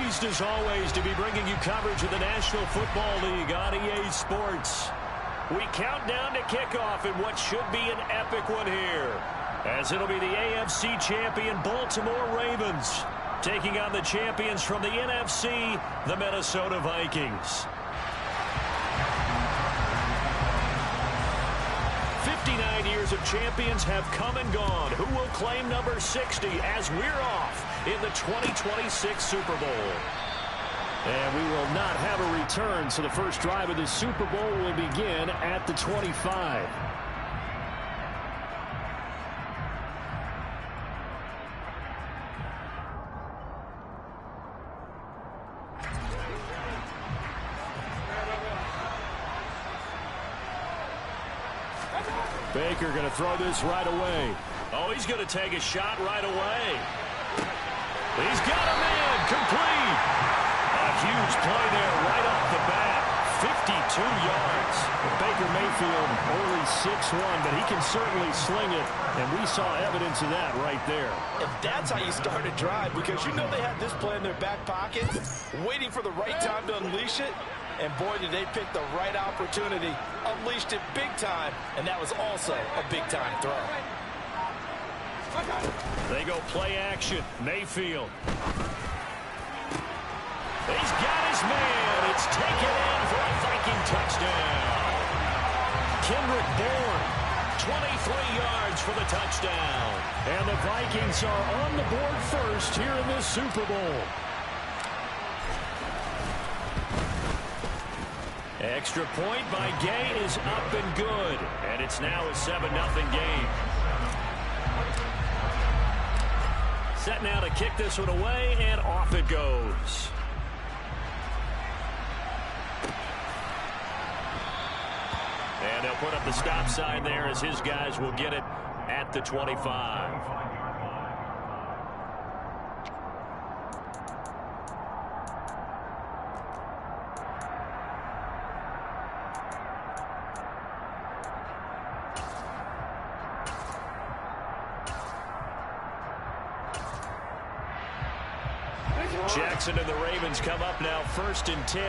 Pleased as always to be bringing you coverage of the National Football League on EA Sports. We count down to kickoff in what should be an epic one here, as it'll be the AFC champion Baltimore Ravens taking on the champions from the NFC, the Minnesota Vikings. 59 years of champions have come and gone. Who will claim number 60 as we're off in the 2026 Super Bowl? And we will not have a return, so the first drive of the Super Bowl will begin at the 25. Baker going to throw this right away. Oh, he's going to take a shot right away. He's got a man complete. A huge play there right off the bat. 52 yards. Baker Mayfield only 6'1", but he can certainly sling it, and we saw evidence of that right there. And that's how you start a drive, because you know they had this play in their back pocket, waiting for the right time to unleash it. And boy, did they pick the right opportunity, unleashed it big time, and that was also a big-time throw. They go play action. Mayfield. He's got his man. It's taken in for a Viking touchdown. Kendrick Bourne, 23 yards for the touchdown. And the Vikings are on the board first here in this Super Bowl. Extra point by Gay is up and good. And it's now a 7-0 game. Set now to kick this one away, and off it goes. And they'll put up the stop sign there as his guys will get it at the 25. Jackson and the Ravens come up now 1st and 10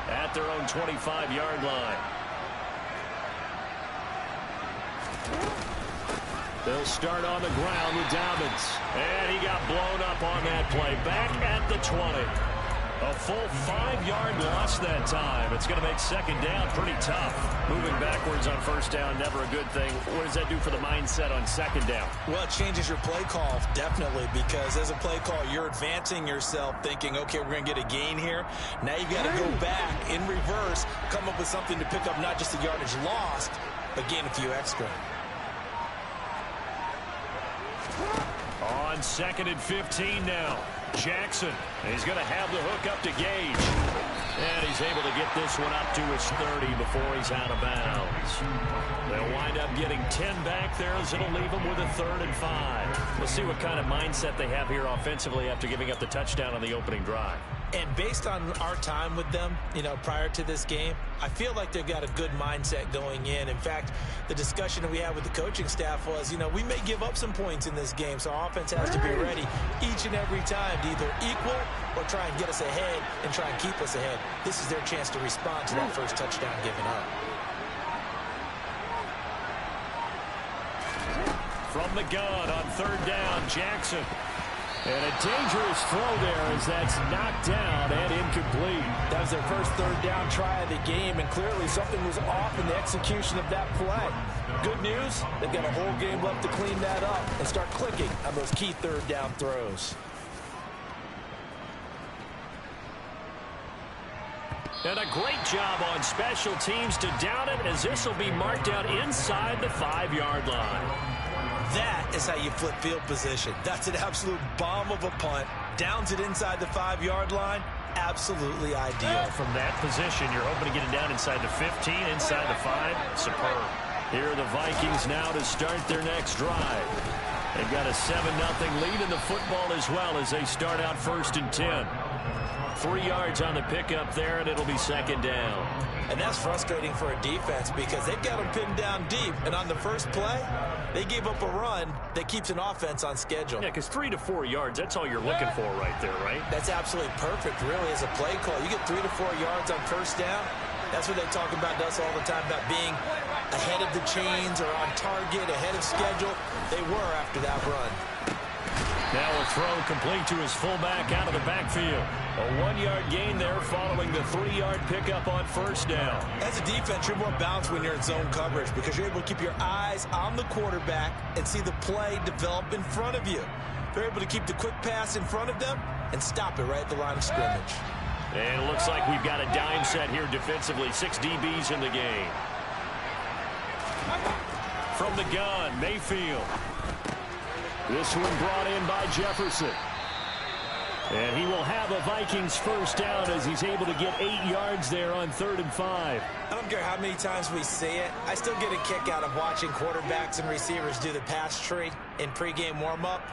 at their own 25-yard line. They'll start on the ground with Dobbins. And he got blown up on that play. Back at the 20. A full 5-yard loss that time. It's going to make 2nd down pretty tough. Moving backwards on 1st down, never a good thing. What does that do for the mindset on 2nd down? Well, it changes your play call, definitely, because as a play call, you're advancing yourself thinking, okay, we're going to get a gain here. Now you got to go back in reverse, come up with something to pick up not just the yardage lost, but gain a few extra. On 2nd and 15 now. Jackson. He's going to have the hook up to Gage. And he's able to get this one up to his 30 before he's out of bounds. They'll wind up getting 10 back there as it'll leave them with a 3rd and 5. We'll see what kind of mindset they have here offensively after giving up the touchdown on the opening drive. And based on our time with them, prior to this game, I feel like they've got a good mindset going in. In fact, the discussion that we had with the coaching staff was, we may give up some points in this game, so our offense has to be ready each and every time to either equal or try and get us ahead and try and keep us ahead. This is their chance to respond to that first touchdown given up. From the gun on 3rd down, Jackson. And a dangerous throw there as that's knocked down and incomplete. That was their first 3rd down try of the game, and clearly something was off in the execution of that play. Good news, they've got a whole game left to clean that up and start clicking on those key 3rd down throws. And a great job on special teams to down it, as this will be marked out inside the 5-yard line. That is how you flip field position. That's an absolute bomb of a punt. Downs it inside the 5-yard line. Absolutely ideal. From that position, you're hoping to get it down inside the 15, inside the 5. Superb. Here are the Vikings now to start their next drive. They've got a 7-0 lead in the football as well as they start out 1st and 10. 3 yards on the pickup there, and it'll be 2nd down. And that's frustrating for a defense because they've got them pinned down deep. And on the first play, They gave up a run that keeps an offense on schedule. Yeah, because 3 to 4 yards, that's all you're looking for right there, right? That's absolutely perfect, really, as a play call. You get 3 to 4 yards on first down. That's what they talk about to us all the time, about being ahead of the chains or on target, ahead of schedule. They were after that run. Now a throw complete to his fullback out of the backfield. A 1-yard gain there following the 3-yard pickup on first down. As a defense, you're more balanced when you're in zone coverage because you're able to keep your eyes on the quarterback and see the play develop in front of you. They're able to keep the quick pass in front of them and stop it right at the line of scrimmage. And it looks like we've got a dime set here defensively. 6 DBs in the game. From the gun, Mayfield. This one brought in by Jefferson. And he will have a Vikings first down as he's able to get 8 yards there on 3rd and 5. I don't care how many times we see it. I still get a kick out of watching quarterbacks and receivers do the pass tree in pregame warm-up.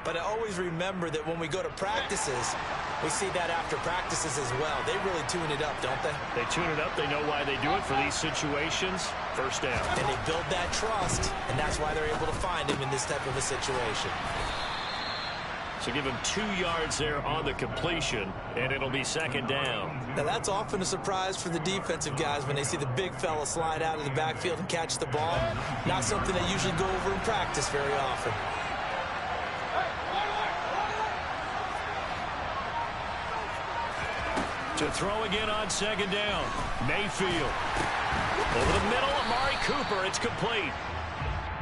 But I always remember that when we go to practices, we see that after practices as well. They really tune it up, don't they? They tune it up. They know why they do it for these situations. First down. And they build that trust, and that's why they're able to find him in this type of a situation. So give him 2 yards there on the completion, and it'll be 2nd down. Now, that's often a surprise for the defensive guys when they see the big fella slide out of the backfield and catch the ball. Not something they usually go over in practice very often. To throw again on 2nd down. Mayfield. Over the middle, Amari Cooper. It's complete.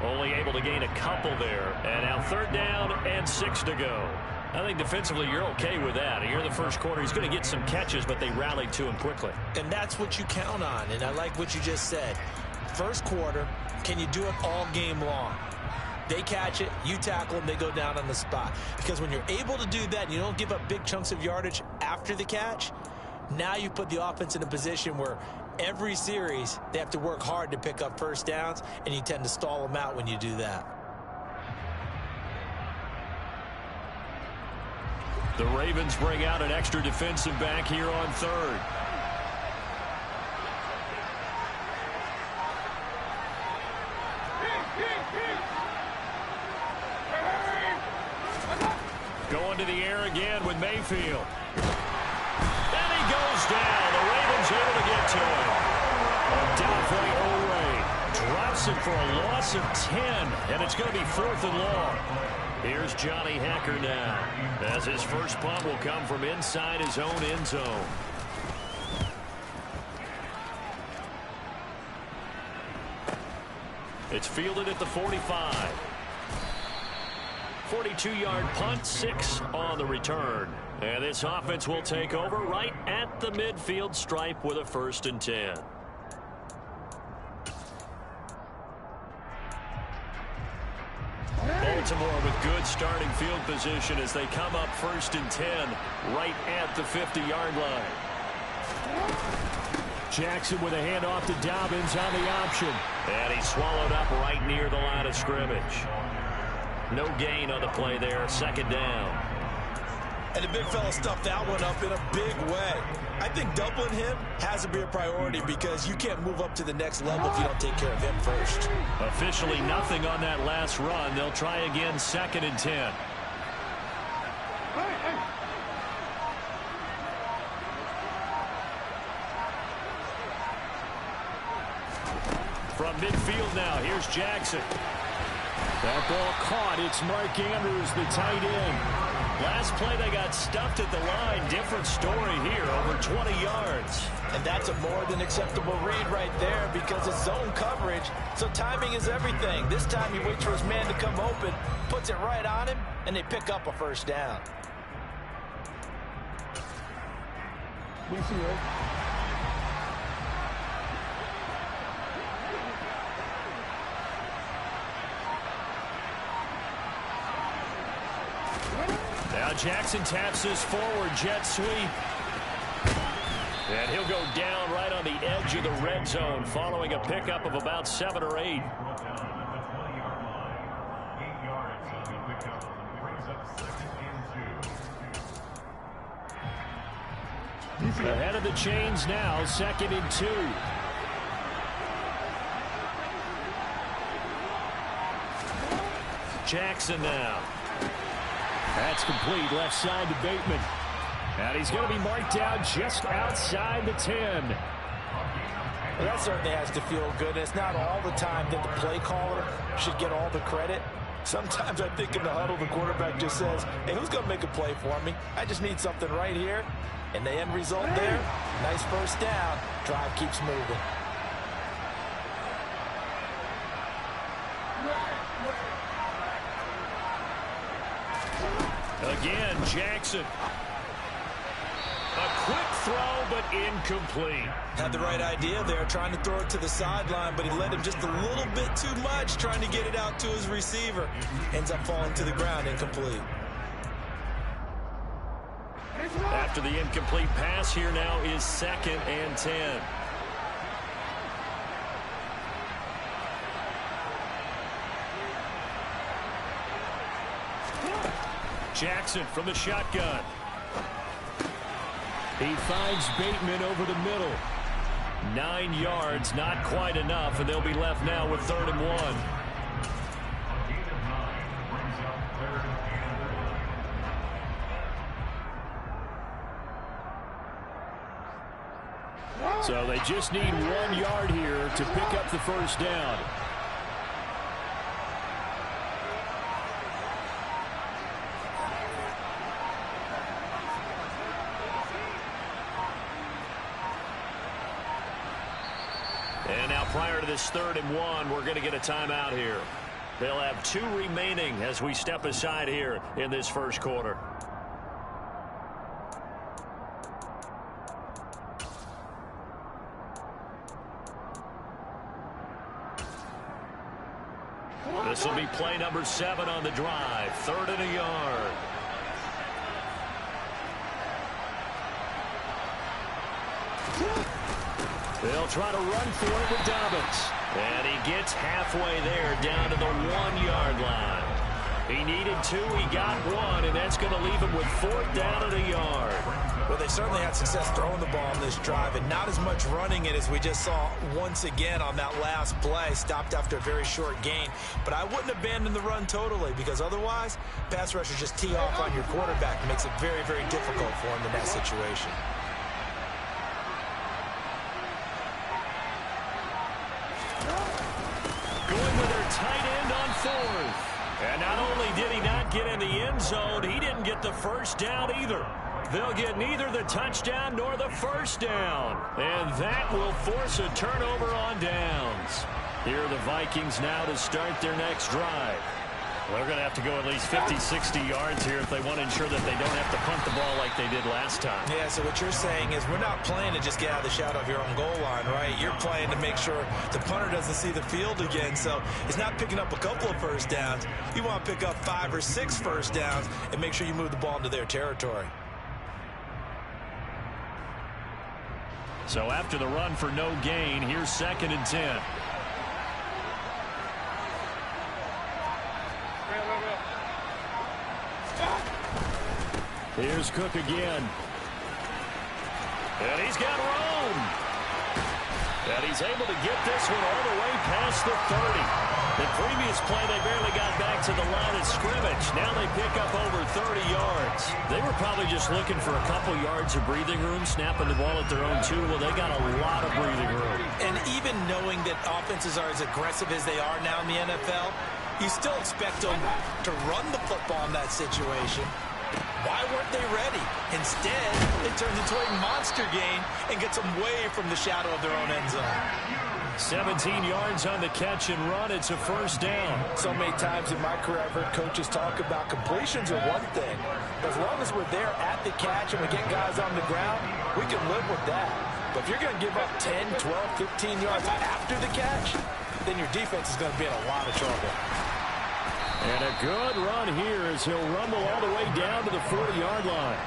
Only able to gain a couple there. And now 3rd down and 6 to go. I think defensively you're okay with that. Here in the first quarter, he's going to get some catches, but they rallied to him quickly. And that's what you count on. And I like what you just said. First quarter, can you do it all game long? They catch it, you tackle them, they go down on the spot. Because when you're able to do that and you don't give up big chunks of yardage after the catch, now you put the offense in a position where every series they have to work hard to pick up first downs, and you tend to stall them out when you do that. The Ravens bring out an extra defensive back here on 3rd. Going to the air again with Mayfield. Goes down. The Ravens able to get to him. Adolphe Oray drops him for a loss of 10, and it's going to be 4th and long. Here's Johnny Hacker now, as his first punt will come from inside his own end zone. It's fielded at the 45. 42-yard punt, 6 on the return. And this offense will take over right at the midfield stripe with a 1st and 10. Baltimore with good starting field position as they come up 1st and 10 right at the 50-yard line. Jackson with a handoff to Dobbins on the option. And he's swallowed up right near the line of scrimmage. No gain on the play there, 2nd down. And the big fella stuffed that one up in a big way. I think doubling him has to be a priority because you can't move up to the next level if you don't take care of him first. Officially nothing on that last run. They'll try again 2nd and 10. From midfield now, here's Jackson. That ball caught. It's Mark Andrews, the tight end. Last play, they got stuffed at the line. Different story here, over 20 yards. And that's a more than acceptable read right there because it's zone coverage, so timing is everything. This time he waits for his man to come open, puts it right on him, and they pick up a 1st down. Now Jackson taps his forward jet sweep. And he'll go down right on the edge of the red zone following a pickup of about 7 or 8. Ahead of the chains now, 2nd and 2. Jackson now. That's complete left side to Bateman. And he's going to be marked down just outside the 10. Well, that certainly has to feel good. And it's not all the time that the play caller should get all the credit. Sometimes I think in the huddle, the quarterback just says, hey, who's going to make a play for me? I just need something right here. And the end result there, nice first down. Drive keeps moving. Again, Jackson. A quick throw, but incomplete. Had the right idea there, trying to throw it to the sideline, but he led him just a little bit too much, trying to get it out to his receiver. Ends up falling to the ground, incomplete. After the incomplete pass, here now is 2nd and 10. Jackson from the shotgun. He finds Bateman over the middle. 9 yards, not quite enough, and they'll be left now with 3rd and 1. So they just need 1 yard here to pick up the first down. And now prior to this 3rd and 1, we're going to get a timeout here. They'll have 2 remaining as we step aside here in this first quarter. This will be play number 7 on the drive. 3rd and a yard. They'll try to run for it with Dobbins. And he gets halfway there down to the 1 yard line. He needed 2, he got 1, and that's going to leave him with 4th down and a yard. Well, they certainly had success throwing the ball on this drive and not as much running it as we just saw once again on that last play. Stopped after a very short gain. But I wouldn't abandon the run totally because otherwise, pass rushers just tee off on your quarterback. It makes it very, very difficult for him in that situation. Going with their tight end on 4th. And not only did he not get in the end zone, he didn't get the first down either. They'll get neither the touchdown nor the first down. And that will force a turnover on downs. Here are the Vikings now to start their next drive. They're going to have to go at least 50, 60 yards here if they want to ensure that they don't have to punt the ball like they did last time. Yeah, so what you're saying is we're not playing to just get out of the shadow of your own goal line, right? You're playing to make sure the punter doesn't see the field again. So it's not picking up a couple of first downs. You want to pick up 5 or 6 first downs and make sure you move the ball into their territory. So after the run for no gain, here's 2nd and 10. Here's Cook again. And he's got room. And he's able to get this one all the way past the 30. The previous play, they barely got back to the line of scrimmage. Now they pick up over 30 yards. They were probably just looking for a couple yards of breathing room, snapping the ball at their own 2. Well, they got a lot of breathing room. And even knowing that offenses are as aggressive as they are now in the NFL, you still expect them to run the football in that situation. Why weren't they ready? Instead, it turns into a monster game and gets them way from the shadow of their own end zone. 17 yards on the catch and run. It's a first down. So many times in my career, I've heard coaches talk about completions are one thing. But as long as we're there at the catch and we get guys on the ground, we can live with that. But if you're going to give up 10, 12, 15 yards after the catch, then your defense is going to be in a lot of trouble. And a good run here as he'll rumble all the way down to the 40-yard line.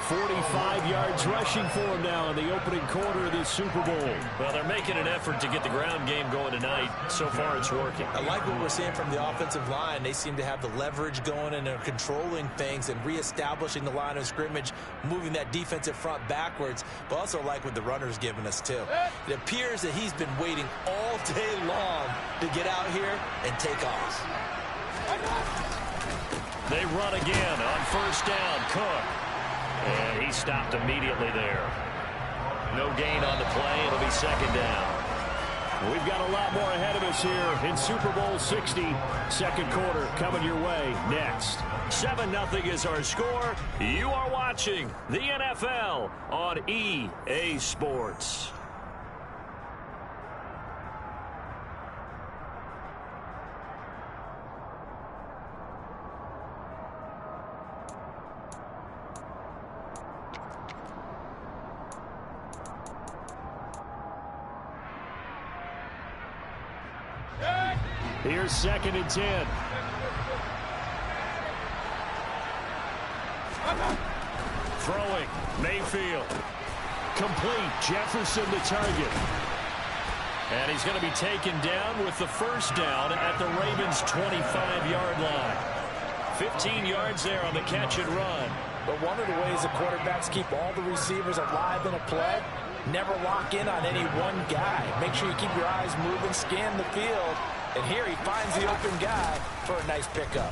45 yards rushing for him now in the opening quarter of this Super Bowl. Well, they're making an effort to get the ground game going tonight. So far, it's working. I like what we're seeing from the offensive line. They seem to have the leverage going, and they're controlling things and reestablishing the line of scrimmage, moving that defensive front backwards, but also like what the runner's giving us, too. It appears that he's been waiting all day long to get out here and take off. They run again on first down. Cook. And he stopped immediately there. No gain on the play. It'll be second down. We've got a lot more ahead of us here in Super Bowl 60. Second quarter coming your way next. 7-0 is our score. You are watching the NFL on EA Sports. Here's second and 10. Throwing. Mayfield. Complete. Jefferson the target. And he's going to be taken down with the first down at the Ravens' 25-yard line. 15 yards there on the catch and run. But one of the ways the quarterbacks keep all the receivers alive in a play, never lock in on any one guy. Make sure you keep your eyes moving, scan the field. And here he finds the open guy for a nice pickup.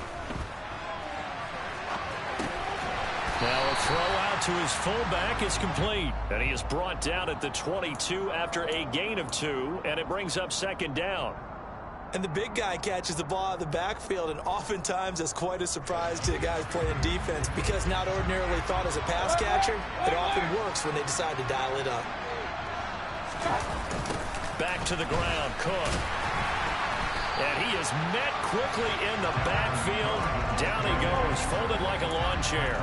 Now a throw out to his fullback is complete. And he is brought down at the 22 after a gain of 2. And it brings up second down. And the big guy catches the ball out of the backfield, and oftentimes that's quite a surprise to the guys playing defense, because not ordinarily thought as a pass catcher, it often works when they decide to dial it up. Back to the ground, Cook. And he is met quickly in the backfield. Down he goes, folded like a lawn chair.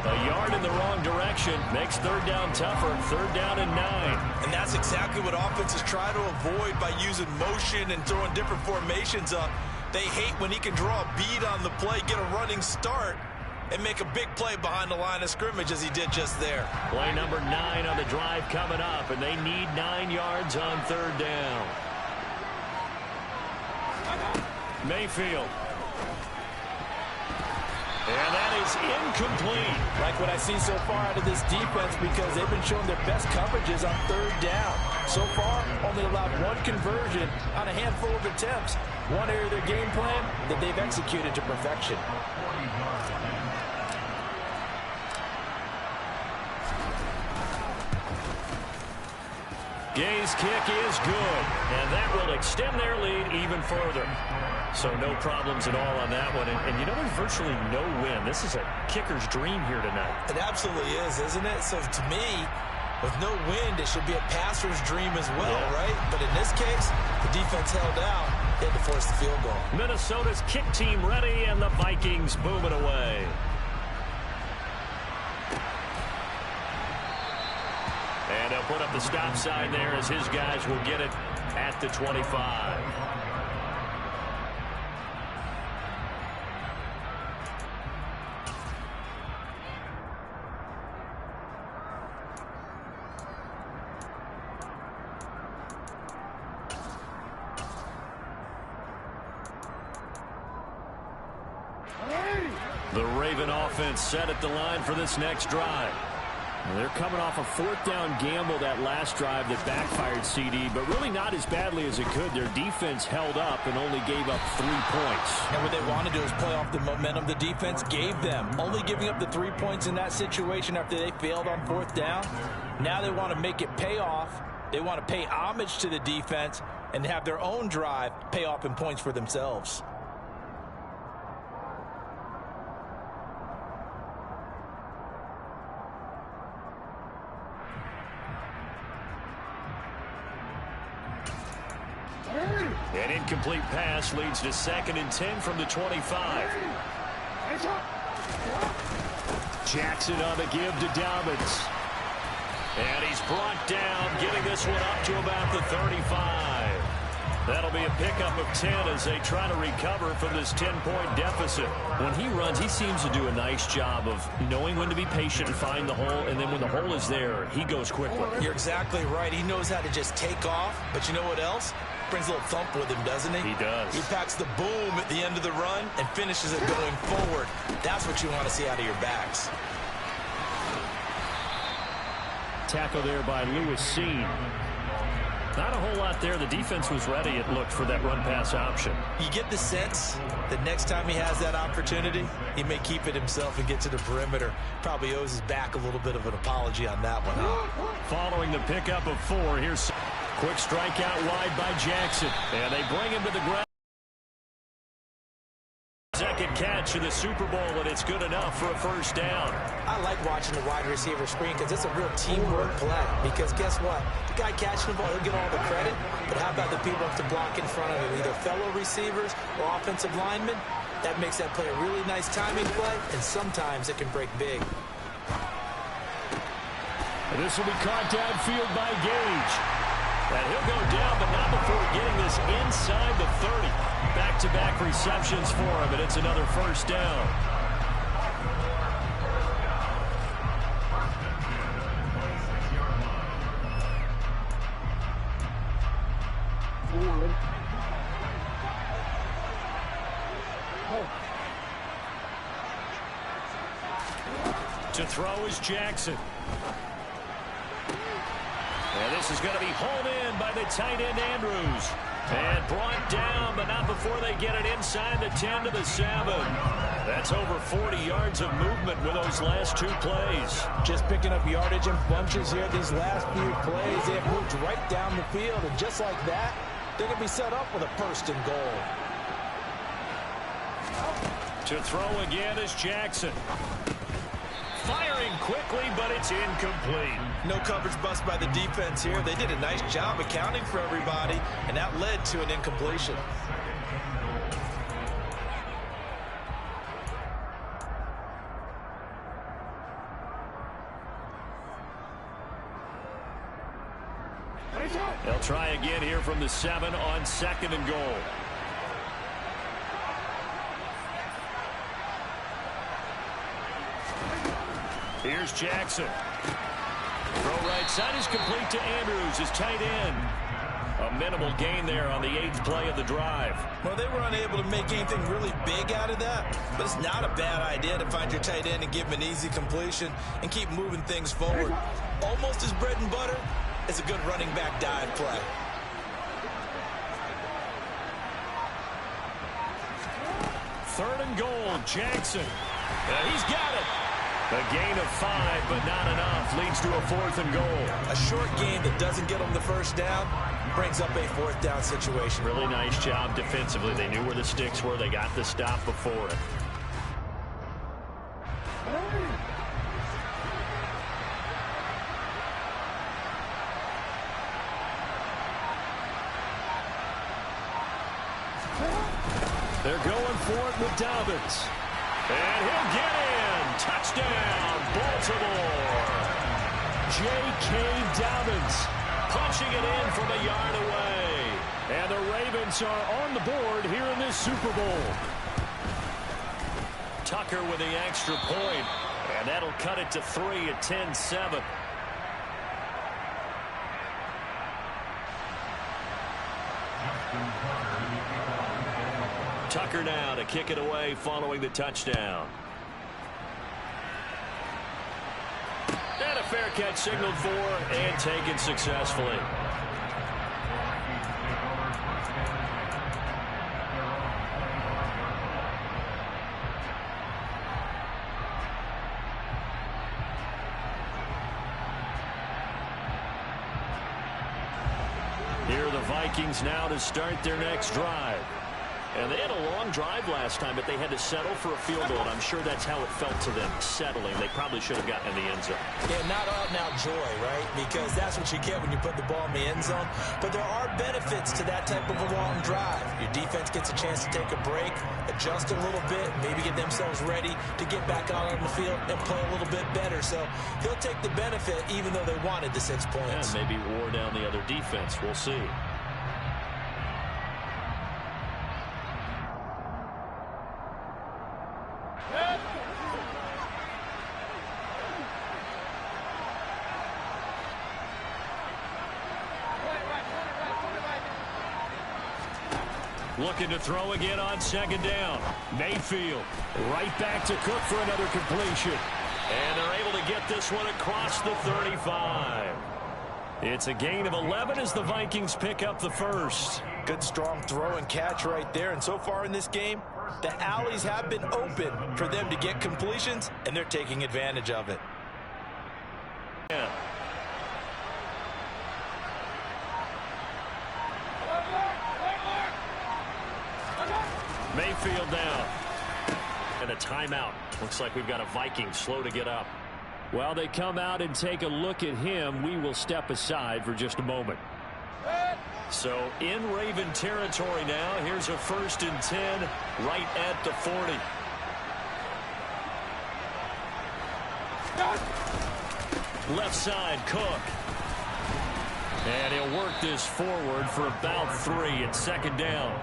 A yard in the wrong direction makes third down tougher. Third down and 9. And that's exactly what offenses try to avoid by using motion and throwing different formations up. They hate when he can draw a bead on the play, get a running start, and make a big play behind the line of scrimmage as he did just there. Play number 9 on the drive coming up, and they need 9 yards on third down. Mayfield. And that is incomplete. Like what I see so far out of this defense, because they've been showing their best coverages on third down. So far, only allowed one conversion on a handful of attempts. One area of their game plan that they've executed to perfection. Gay's kick is good, and that will extend their lead even further. So no problems at all on that one. And you know, there's virtually no win. This is a kicker's dream here tonight. It absolutely is, isn't it? So to me, with no wind, it should be a passer's dream as well, right? But in this case, the defense held out. They had to force the field goal. Minnesota's kick team ready, and the Vikings booming away. And they'll put up the stop sign there as his guys will get it at the 25. The Raven offense set at the line for this next drive. They're coming off a fourth down gamble that last drive that backfired, CD, but really not as badly as it could. Their defense held up and only gave up 3 points. And what they want to do is play off the momentum the defense gave them. Only giving up the 3 points in that situation after they failed on fourth down. Now they want to make it pay off. They want to pay homage to the defense and have their own drive pay off in points for themselves. An incomplete pass leads to second and 10 from the 25. Jackson on the give to Dobbins. And he's brought down, getting this one up to about the 35. That'll be a pickup of 10 as they try to recover from this 10-point deficit. When he runs, he seems to do a nice job of knowing when to be patient and find the hole, and then when the hole is there, he goes quickly. You're exactly right. He knows how to just take off, but you know what else? Brings a little thump with him, doesn't he? He does. He packs the boom at the end of the run and finishes it going forward. That's what you want to see out of your backs. Tackle there by Lewis Seen. Not a whole lot there. The defense was ready, it looked, for that run-pass option. You get the sense that next time he has that opportunity, he may keep it himself and get to the perimeter. Probably owes his back a little bit of an apology on that one. Following the pickup of 4, here's quick strikeout wide by Jackson. And they bring him to the ground. Second catch in the Super Bowl, and it's good enough for a first down. I like watching the wide receiver screen because it's a real teamwork play. Because guess what? The guy catching the ball, he'll get all the credit. But how about the people up to block in front of him, either fellow receivers or offensive linemen? That makes that play a really nice timing play, and sometimes it can break big. And this will be caught downfield by Gage. And he'll go down, but not before getting this inside the 30. Back-to-back receptions for him, and it's another first down. To throw is Jackson. And this is going to be hauled in by the tight end, Andrews. And brought down, but not before they get it inside the 10 to the 7. That's over 40 yards of movement with those last 2 plays. Just picking up yardage in bunches here these last few plays. They have moved right down the field, and just like that, they're going to be set up with a first and goal. To throw again is Jackson. Firing quickly, but it's incomplete. No coverage bust by the defense here. They did a nice job accounting for everybody, and that led to an incompletion. They'll try again here from the 7 on 2nd and goal. Here's Jackson. Throw right side is complete to Andrews, his tight end. A minimal gain there on the 8th play of the drive. Well, they were unable to make anything really big out of that, but it's not a bad idea to find your tight end and give him an easy completion and keep moving things forward. Almost as bread and butter as a good running back dive play. Third and goal, Jackson. And he's got it. A gain of 5, but not enough. Leads to a 4th and goal. A short gain that doesn't get them the first down brings up a 4th down situation. Really nice job defensively. They knew where the sticks were. They got the stop before it. They're going for it with Dobbins. And he'll get in. Touchdown, Baltimore. J.K. Dobbins punching it in from a yard away. And the Ravens are on the board here in this Super Bowl. Tucker with the extra point. And that'll cut it to 3 at 10-7. Tucker now to kick it away following the touchdown. And a fair catch signaled for and taken successfully. Here are the Vikings now to start their next drive. And they had a long drive last time, but they had to settle for a field goal. I'm sure that's how it felt to them, settling. They probably should have gotten in the end zone. Yeah, not out-and-out joy, right? Because that's what you get when you put the ball in the end zone. But there are benefits to that type of a long drive. Your defense gets a chance to take a break, adjust a little bit, maybe get themselves ready to get back out on the field and play a little bit better. So he'll take the benefit even though they wanted the 6 points. Yeah, maybe wore down the other defense. We'll see. Looking to throw again on second down. Mayfield right back to Cook for another completion. And they're able to get this one across the 35. It's a gain of 11 as the Vikings pick up the first. Good strong throw and catch right there. And so far in this game, the alleys have been open for them to get completions, and they're taking advantage of it. Yeah. Mayfield down. And a timeout. Looks like we've got a Viking slow to get up. While they come out and take a look at him, we will step aside for just a moment. So in Raven territory now. Here's a 1st and 10 right at the 40. Left side, Cook. And he'll work this forward for about 3 and 2nd down.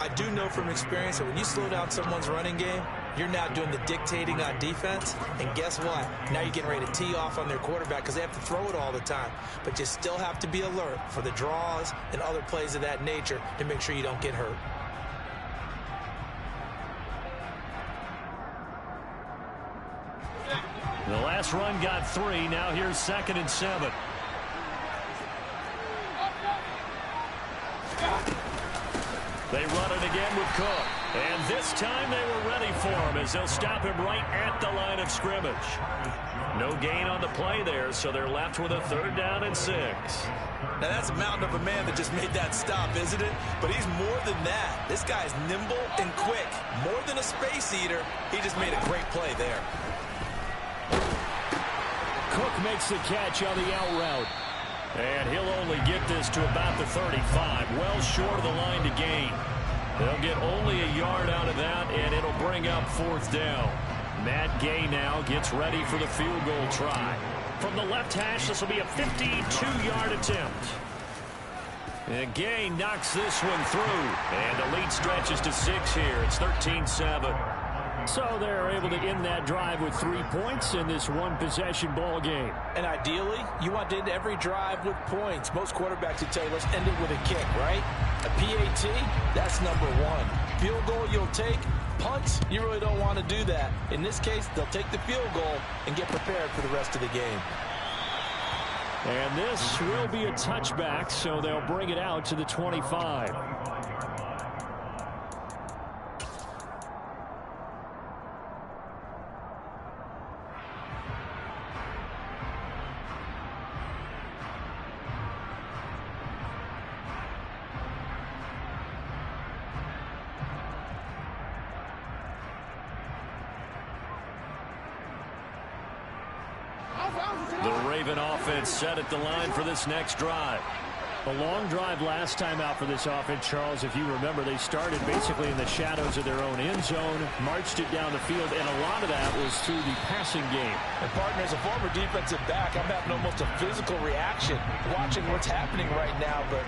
I do know from experience that when you slow down someone's running game, you're now doing the dictating on defense. And guess what? Now you're getting ready to tee off on their quarterback because they have to throw it all the time. But you still have to be alert for the draws and other plays of that nature to make sure you don't get hurt. The last run got 3. Now here's 2nd and 7. They run it again with Cook. And this time they were ready for him as they'll stop him right at the line of scrimmage. No gain on the play there, so they're left with a 3rd down and 6. Now that's a mountain of a man that just made that stop, isn't it? But he's more than that. This guy's nimble and quick. More than a space eater, he just made a great play there. Cook makes the catch on the out route. And he'll only get this to about the 35, well short of the line to gain. They'll get only a yard out of that, and it'll bring up 4th down. Matt Gay now gets ready for the field goal try. From the left hash, this will be a 52-yard attempt. And Gay knocks this one through, and the lead stretches to 6 here. It's 13-7. So they're able to end that drive with 3 points in this one-possession ball game. And ideally, you want to end every drive with points. Most quarterbacks would tell you, let's end it with a kick, right? A PAT, that's number 1. Field goal you'll take. Punts, you really don't want to do that. In this case, they'll take the field goal and get prepared for the rest of the game. And this will be a touchback, so they'll bring it out to the 25. The Raven offense set at the line for this next drive. A long drive last time out for this offense, Charles. If you remember, they started basically in the shadows of their own end zone, marched it down the field, and a lot of that was through the passing game. And, partner, as a former defensive back, I'm having almost a physical reaction watching what's happening right now. But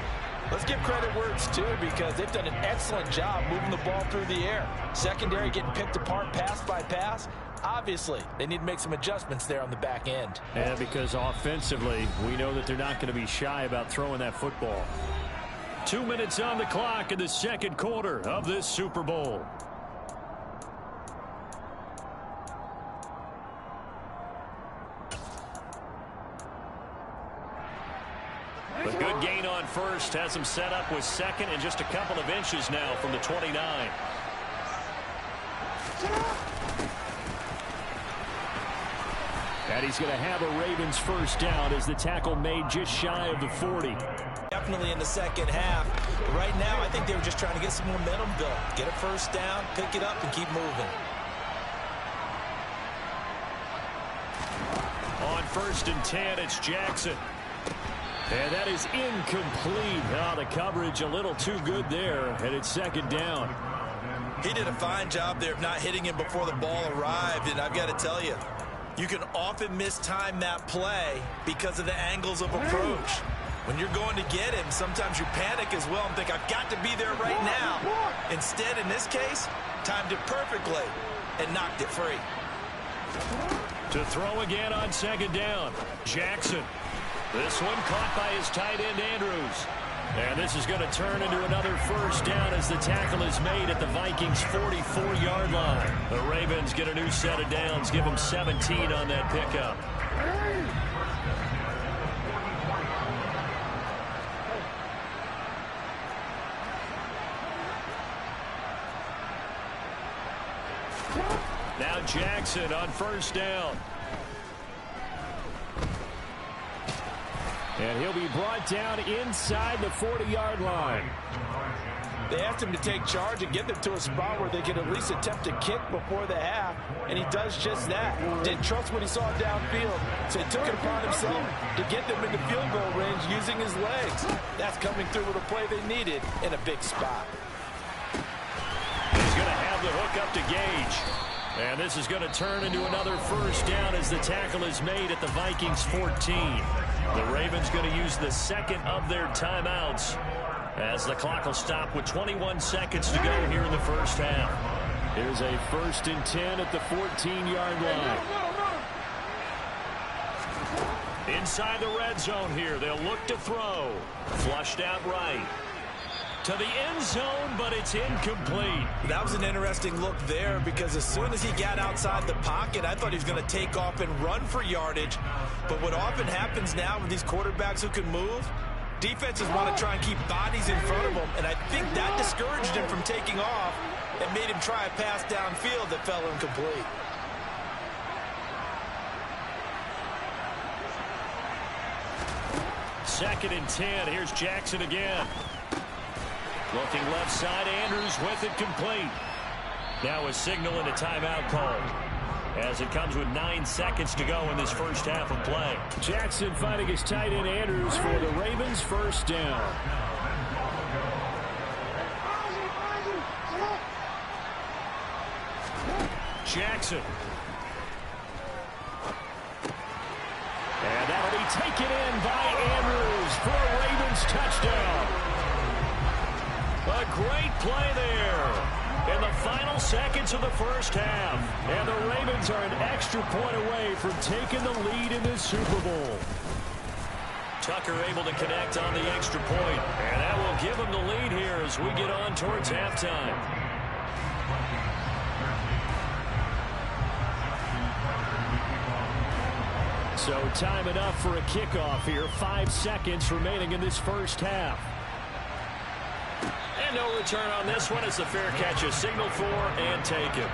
let's give credit where it's due because they've done an excellent job moving the ball through the air. Secondary getting picked apart pass by pass. Obviously, they need to make some adjustments there on the back end. And because offensively, we know that they're not going to be shy about throwing that football. 2 minutes on the clock in the 2nd quarter of this Super Bowl. A good gain on 1st has him set up with 2nd and just a couple of inches now from the 29. And he's going to have a Ravens 1st down as the tackle made just shy of the 40. Definitely in the second half. But right now, I think they were just trying to get some momentum built. Get a 1st down, pick it up, and keep moving. On 1st and 10, it's Jackson. And that is incomplete. Oh, the coverage a little too good there, and it's 2nd down. He did a fine job there of not hitting him before the ball arrived, and I've got to tell you, you can often mistime that play because of the angles of approach. When you're going to get him, sometimes you panic as well and think, I've got to be there right now. Instead, in this case, timed it perfectly and knocked it free. To throw again on 2nd down, Jackson. This one caught by his tight end, Andrews. And this is going to turn into another 1st down as the tackle is made at the Vikings' 44-yard line. The Ravens get a new set of downs, give them 17 on that pickup. Jackson on first down. And he'll be brought down inside the 40-yard line. They asked him to take charge and get them to a spot where they could at least attempt to kick before the half, and he does just that. Didn't trust what he saw downfield, so he took it upon himself to get them into field goal range using his legs. That's coming through with a play they needed in a big spot. He's going to have the hook up to Gage. And this is going to turn into another first down as the tackle is made at the Vikings 14. The Ravens going to use the second of their timeouts as the clock will stop with 21 seconds to go here in the first half. Here's a 1st and 10 at the 14-yard line. Inside the red zone here. They'll look to throw. Flushed out right. To the end zone, but it's incomplete. That was an interesting look there because as soon as he got outside the pocket, I thought he was going to take off and run for yardage. But what often happens now with these quarterbacks who can move, defenses want to try and keep bodies in front of them, and I think that discouraged him from taking off and made him try a pass downfield that fell incomplete. Second and 10. Here's Jackson again. Looking left side, Andrews with it complete. Now a signal and a timeout called as it comes with 9 seconds to go in this first half of play. Jackson finding his tight end Andrews for the Ravens first down. Jackson. And that'll be taken in by Andrews for a Ravens touchdown. A great play there in the final seconds of the first half. And the Ravens are an extra point away from taking the lead in this Super Bowl. Tucker able to connect on the extra point. And that will give him the lead here as we get on towards halftime. So time enough for a kickoff here. 5 seconds remaining in this first half. And no return on this one. It's a fair catch, a signal for and taken.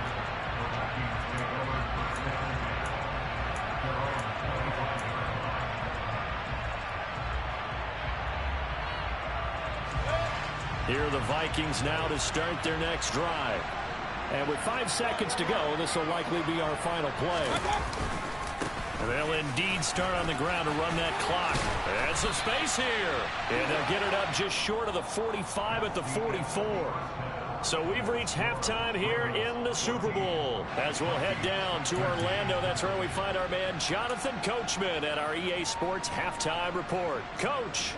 Here are the Vikings now to start their next drive. And with 5 seconds to go, this will likely be our final play. They'll indeed start on the ground to run that clock. That's some space here. And they'll get it up just short of the 45 at the 44. So we've reached halftime here in the Super Bowl. As we'll head down to Orlando, that's where we find our man Jonathan Coachman at our EA Sports Halftime Report. Coach.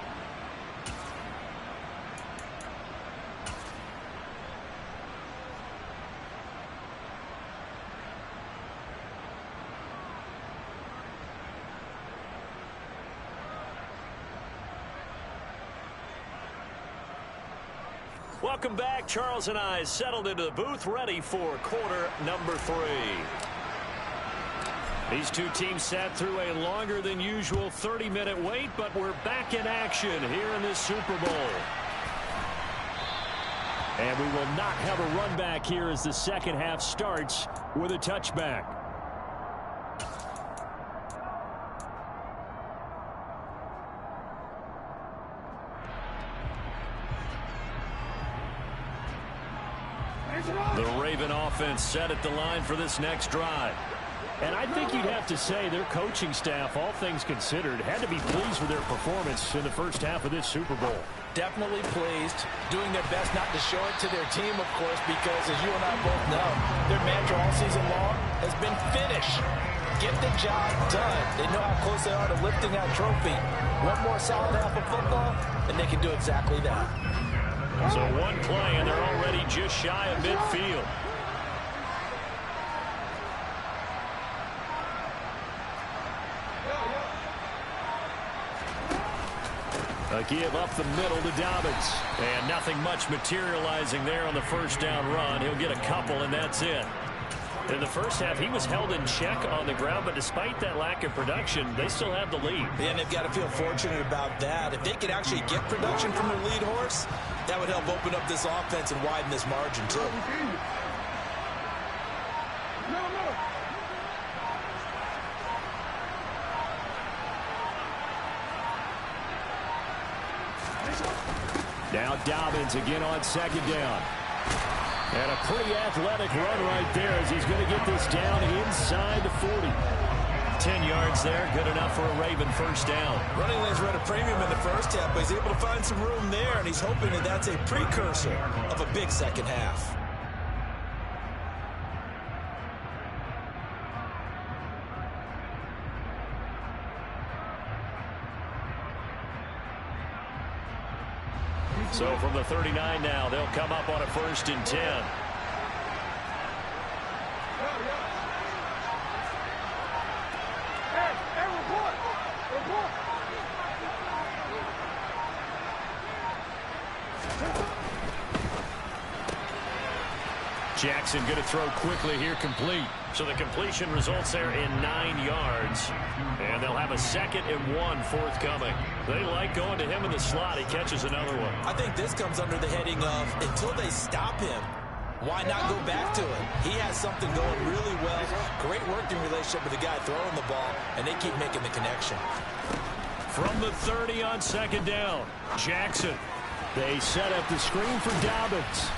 Welcome back. Charles and I settled into the booth ready for quarter number 3. These two teams sat through a longer than usual 30-minute wait, but we're back in action here in this Super Bowl. And we will not have a run back here as the second half starts with a touchback. The Raven offense set at the line for this next drive. And I think you'd have to say their coaching staff, all things considered, had to be pleased with their performance in the first half of this Super Bowl. Definitely pleased, doing their best not to show it to their team, of course, because as you and I both know, their mantra all season long has been finish. Get the job done. They know how close they are to lifting that trophy. One more solid half of football, and they can do exactly that. So one play, and they're already just shy of midfield. A give up the middle to Dobbins. And nothing much materializing there on the first down run. He'll get a couple, and that's it. In the first half, he was held in check on the ground, but despite that lack of production, they still have the lead. And they've got to feel fortunate about that. If they could actually get production from their lead horse, that would help open up this offense and widen this margin, too. Now Dobbins again on second down. And a pretty athletic run right there as he's going to get this down inside the 40. 10 yards there, good enough for a Raven first down. Running lanes were at a premium in the first half, but he's able to find some room there, and he's hoping that that's a precursor of a big second half. So from the 39 now, they'll come up on a 1st and 10. Jackson going to throw quickly here, complete. So the completion results there in 9 yards. And they'll have a 2nd and 1 forthcoming. They like going to him in the slot. He catches another one. I think this comes under the heading of until they stop him, why not go back to him? He has something going really well. Great working relationship with the guy throwing the ball, and they keep making the connection. From the 30 on 2nd down, Jackson. They set up the screen for Dobbins.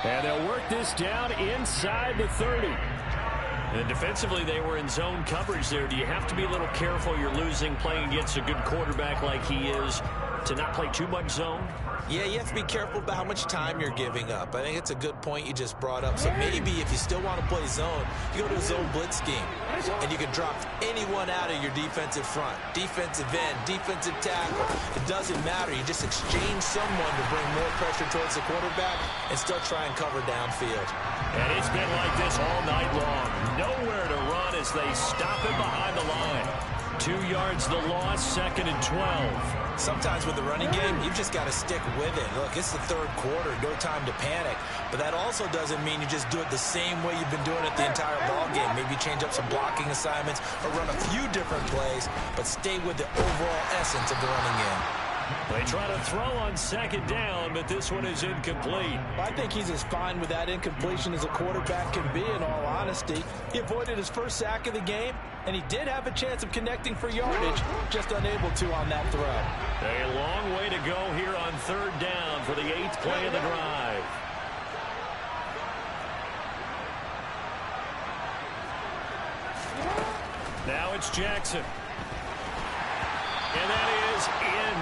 And they'll work this down inside the 30. And defensively, they were in zone coverage there. Do you have to be a little careful? You're losing playing against a good quarterback like he is to not play too much zone? Yeah, you have to be careful about how much time you're giving up. I think it's a good point you just brought up. So maybe if you still want to play zone, you go to a zone blitz scheme. And you can drop anyone out of your defensive front. Defensive end, defensive tackle. It doesn't matter. You just exchange someone to bring more pressure towards the quarterback and still try and cover downfield. And it's been like this all night long. Nowhere to run as they stop him behind the line. 2 yards the loss, 2nd and 12. Sometimes with the running game, you've just got to stick with it. Look, it's the 3rd quarter, no time to panic. But that also doesn't mean you just do it the same way you've been doing it the entire ball game. Maybe change up some blocking assignments or run a few different plays, but stay with the overall essence of the running game. They try to throw on 2nd down, but this one is incomplete. I think he's as fine with that incompletion as a quarterback can be, in all honesty. He avoided his first sack of the game, and he did have a chance of connecting for yardage, just unable to on that throw. A long way to go here on 3rd down for the 8th play of the drive. Now it's Jackson. And that is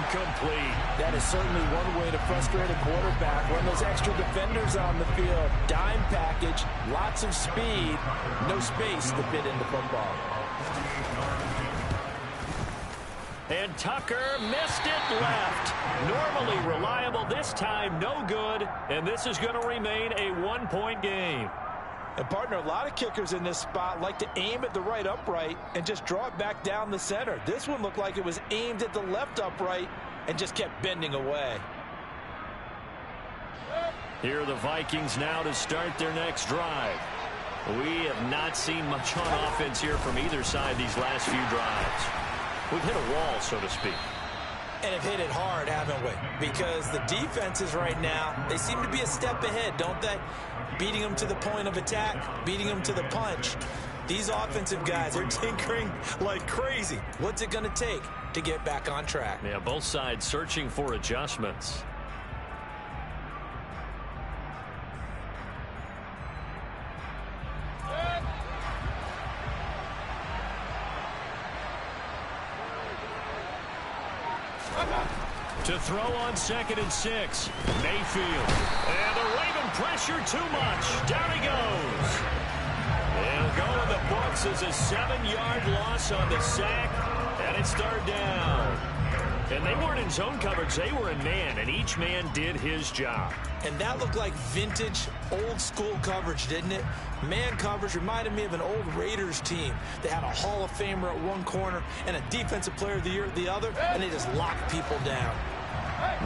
incomplete. That is certainly one way to frustrate a quarterback. Run those extra defenders on the field. Dime package, lots of speed, no space to fit into football. And Tucker missed it left. Normally reliable, this time no good. And this is going to remain a 1-point game. And, partner, a lot of kickers in this spot like to aim at the right upright and just draw it back down the center. This one looked like it was aimed at the left upright and just kept bending away. Here are the Vikings now to start their next drive. We have not seen much on offense here from either side these last few drives. We've hit a wall, so to speak. And have hit it hard, haven't we? Because the defenses right now, they seem to be a step ahead, don't they? Beating them to the point of attack, beating them to the punch. These offensive guys are tinkering like crazy. What's it going to take to get back on track? Yeah, both sides searching for adjustments. To throw on 2nd and 6. Mayfield. And the Raven pressure too much. Down he goes. They'll go in the books as a 7-yard loss on the sack. And it's 3rd down. And they weren't in zone coverage. They were in man, and each man did his job. And that looked like vintage, old-school coverage, didn't it? Man coverage reminded me of an old Raiders team. They had a Hall of Famer at one corner and a Defensive Player of the Year at the other, and they just locked people down.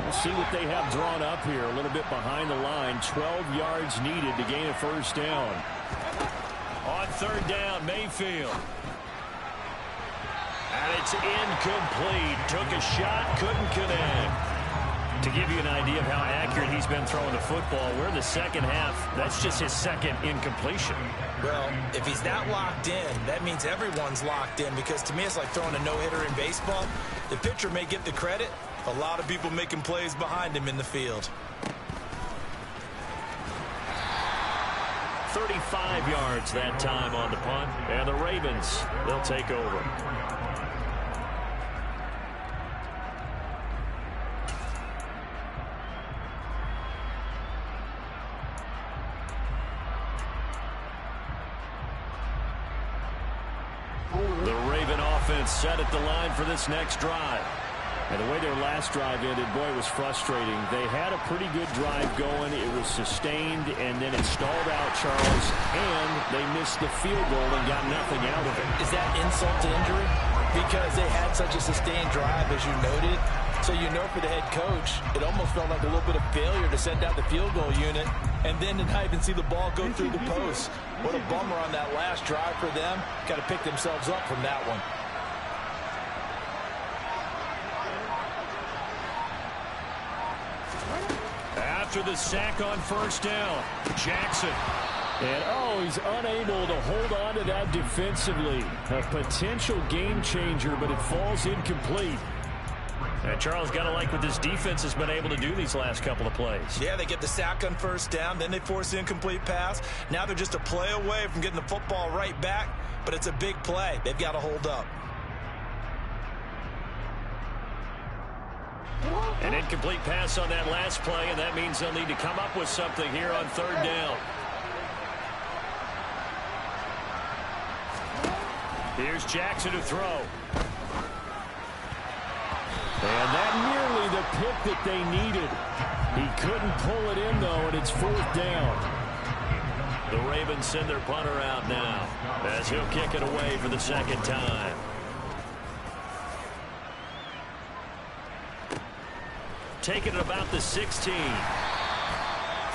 We'll see what they have drawn up here. A little bit behind the line. 12 yards needed to gain a 1st down. On 3rd down, Mayfield. And it's incomplete. Took a shot, couldn't connect. To give you an idea of how accurate he's been throwing the football, we're in the 2nd half. That's just his 2nd incompletion. Well, if he's not locked in, that means everyone's locked in, because to me it's like throwing a no-hitter in baseball. The pitcher may get the credit, A lot of people making plays behind him in the field. 35 yards that time on the punt. And the Ravens, they'll take over. The Raven offense set at the line for this next drive. And the way their last drive ended, boy, it was frustrating. They had a pretty good drive going. It was sustained, and then it stalled out, Charles, and they missed the field goal and got nothing out of it. Is that insult to injury? Because they had such a sustained drive, as you noted. So you know for the head coach, it almost felt like a little bit of failure to send out the field goal unit and then to not even see the ball go through the post. What a bummer on that last drive for them. Got to pick themselves up from that one. After the sack on first down, Jackson. And, he's unable to hold on to that defensively. A potential game changer, but it falls incomplete. And Charles, got to like what this defense has been able to do these last couple of plays. Yeah, they get the sack on first down, then they force the incomplete pass. Now they're just a play away from getting the football right back, but it's a big play. They've got to hold up. An incomplete pass on that last play, and that means they'll need to come up with something here on third down. Here's Jackson to throw. And that nearly the pick that they needed. He couldn't pull it in, though, and it's fourth down. The Ravens send their punter out now as he'll kick it away for the second time. Taking it about the 16.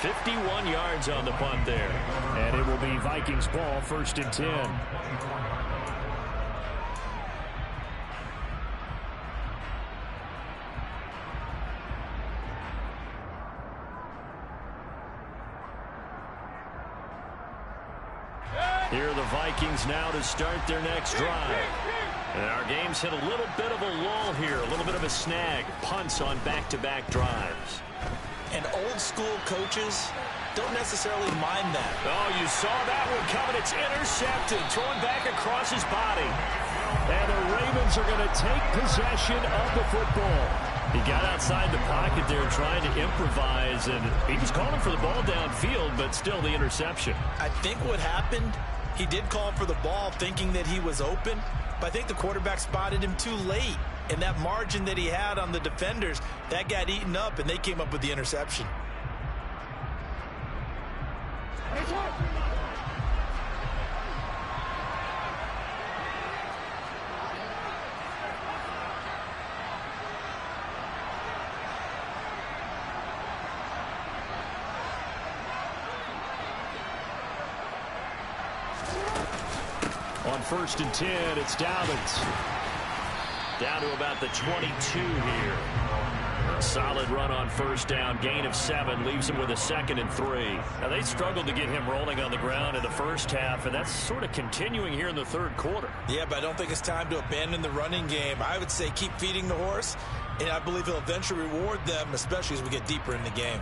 51 yards on the punt there. And it will be Vikings ball, 1st and 10. Here are the Vikings now to start their next drive. And our game's hit a little bit of a lull here, a little bit of a snag. Punts on back-to-back drives. And old-school coaches don't necessarily mind that. Oh, you saw that one coming. It's intercepted, thrown back across his body. And the Ravens are going to take possession of the football. He got outside the pocket there trying to improvise, and he was calling for the ball downfield, but still the interception. I think what happened, he did call for the ball thinking that he was open, but I think the quarterback spotted him too late. And that margin that he had on the defenders, that got eaten up, and they came up with the interception. On 1st and 10, it's Dobbins. Down to about the 22 here. A solid run on first down. Gain of 7 leaves him with a 2nd and 3. Now, they struggled to get him rolling on the ground in the first half, and that's sort of continuing here in the third quarter. Yeah, but I don't think it's time to abandon the running game. I would say keep feeding the horse, and I believe he'll eventually reward them, especially as we get deeper in the game.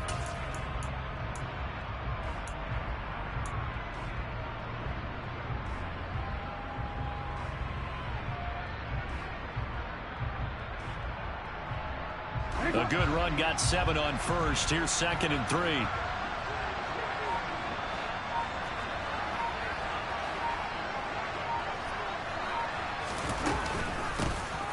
A good run, got 7 on first. Here's 2nd and 3.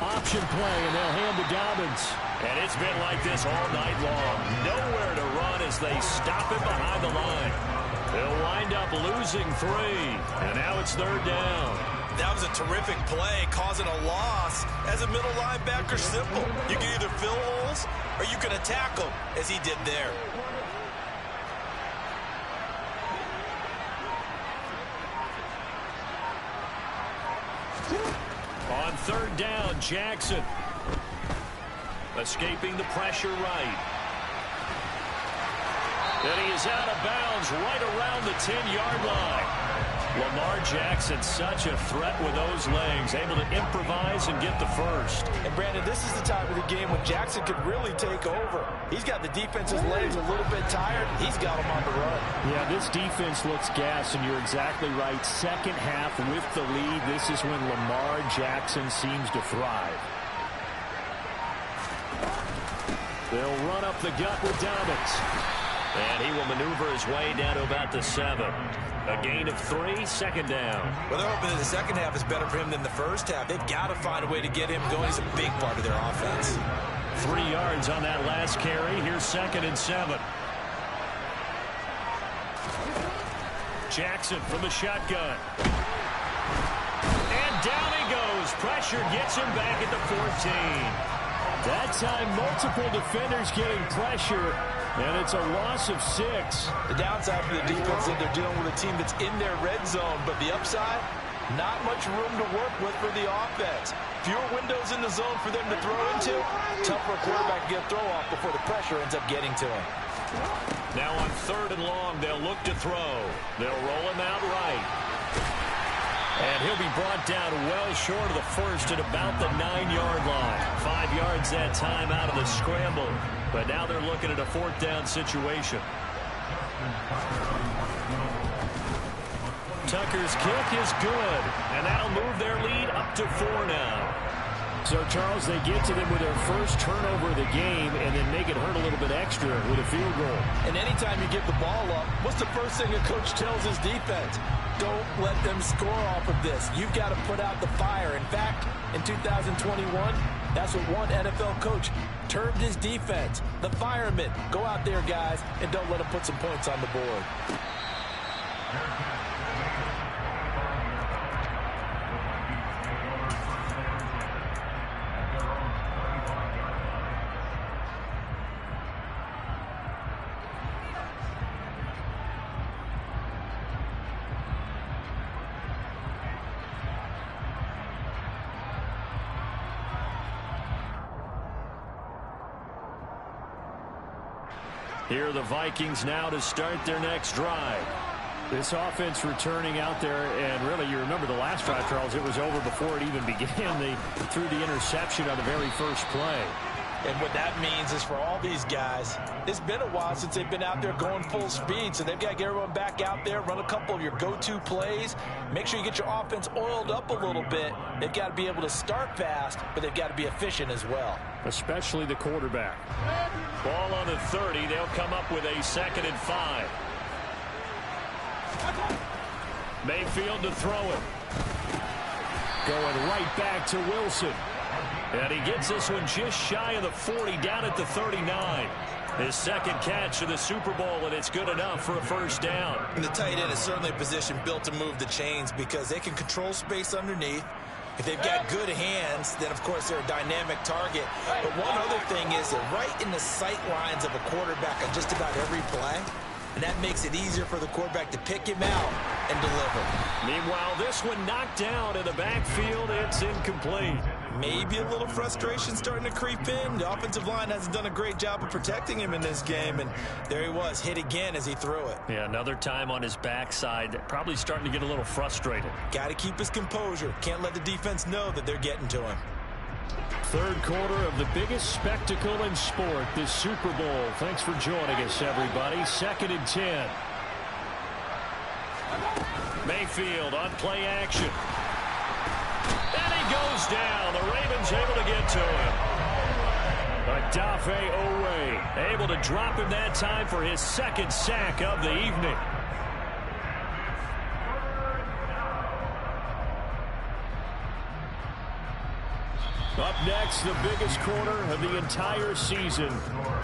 Option play, and they'll hand to Dobbins. And it's been like this all night long. Nowhere to run as they stop him behind the line. They'll wind up losing 3. And now it's third down. That was a terrific play, causing a loss. As a middle linebacker, simple. You can either fill holes or you can attack them, as he did there. On third down, Jackson. Escaping the pressure right. And he is out of bounds right around the 10-yard line. Lamar Jackson, such a threat with those legs, able to improvise and get the first. And Brandon, this is the time of the game when Jackson could really take over. He's got the defense's legs a little bit tired. He's got them on the run. Yeah, this defense looks gassed, and you're exactly right. Second half with the lead, this is when Lamar Jackson seems to thrive. They'll run up the gut with Dobbins. And he will maneuver his way down to about the 7. A gain of 3, second down. Well, they're hoping that the second half is better for him than the first half. They've got to find a way to get him going. He's a big part of their offense. 3 yards on that last carry. Here's 2nd and 7. Jackson from the shotgun. And down he goes. Pressure gets him back at the 14. That time, multiple defenders getting pressure, and it's a loss of 6. The downside for the defense is they're dealing with a team that's in their red zone, but the upside, not much room to work with for the offense. Fewer windows in the zone for them to throw into. Tough for a quarterback to get a throw off before the pressure ends up getting to him. Now on 3rd and long, they'll look to throw. They'll roll him out right. And he'll be brought down well short of the first at about the 9-yard line. 5 yards that time out of the scramble. But now they're looking at a 4th down situation. Tucker's kick is good. And that'll move their lead up to 4 now. So, Charles, they get to them with their first turnover of the game and then make it hurt a little bit extra with a field goal. And anytime you give the ball up, what's the first thing a coach tells his defense? Don't let them score off of this. You've got to put out the fire. In fact, in 2021, that's what one NFL coach termed his defense. The firemen. Go out there, guys, and don't let them put some points on the board. Here are the Vikings now to start their next drive. This offense returning out there, and really, you remember the last drive, Charles, it was over before it even began. They threw the interception on the very first play. And what that means is for all these guys, it's been a while since they've been out there going full speed, so they've got to get everyone back out there, run a couple of your go-to plays, make sure you get your offense oiled up a little bit. They've got to be able to start fast, but they've got to be efficient as well. Especially the quarterback. Ball on the 30. They'll come up with a 2nd and 5. Mayfield to throw it. Going right back to Wilson. And he gets this one just shy of the 40, down at the 39. His second catch of the Super Bowl, and it's good enough for a first down. And the tight end is certainly a position built to move the chains because they can control space underneath. If they've got good hands, then, of course, they're a dynamic target. But one other thing is they're right in the sight lines of a quarterback on just about every play. And that makes it easier for the quarterback to pick him out and deliver. Meanwhile, this one knocked down in the backfield. It's incomplete. Maybe a little frustration starting to creep in. The offensive line hasn't done a great job of protecting him in this game. And there he was, hit again as he threw it. Yeah, another time on his backside. Probably starting to get a little frustrated. Got to keep his composure. Can't let the defense know that they're getting to him. Third quarter of the biggest spectacle in sport, the Super Bowl. Thanks for joining us, everybody. 2nd and 10. Mayfield on play action. And he goes down. The Ravens able to get to him. Odafe Owe able to drop him that time for his 2nd sack of the evening. Up next, the biggest quarter of the entire season.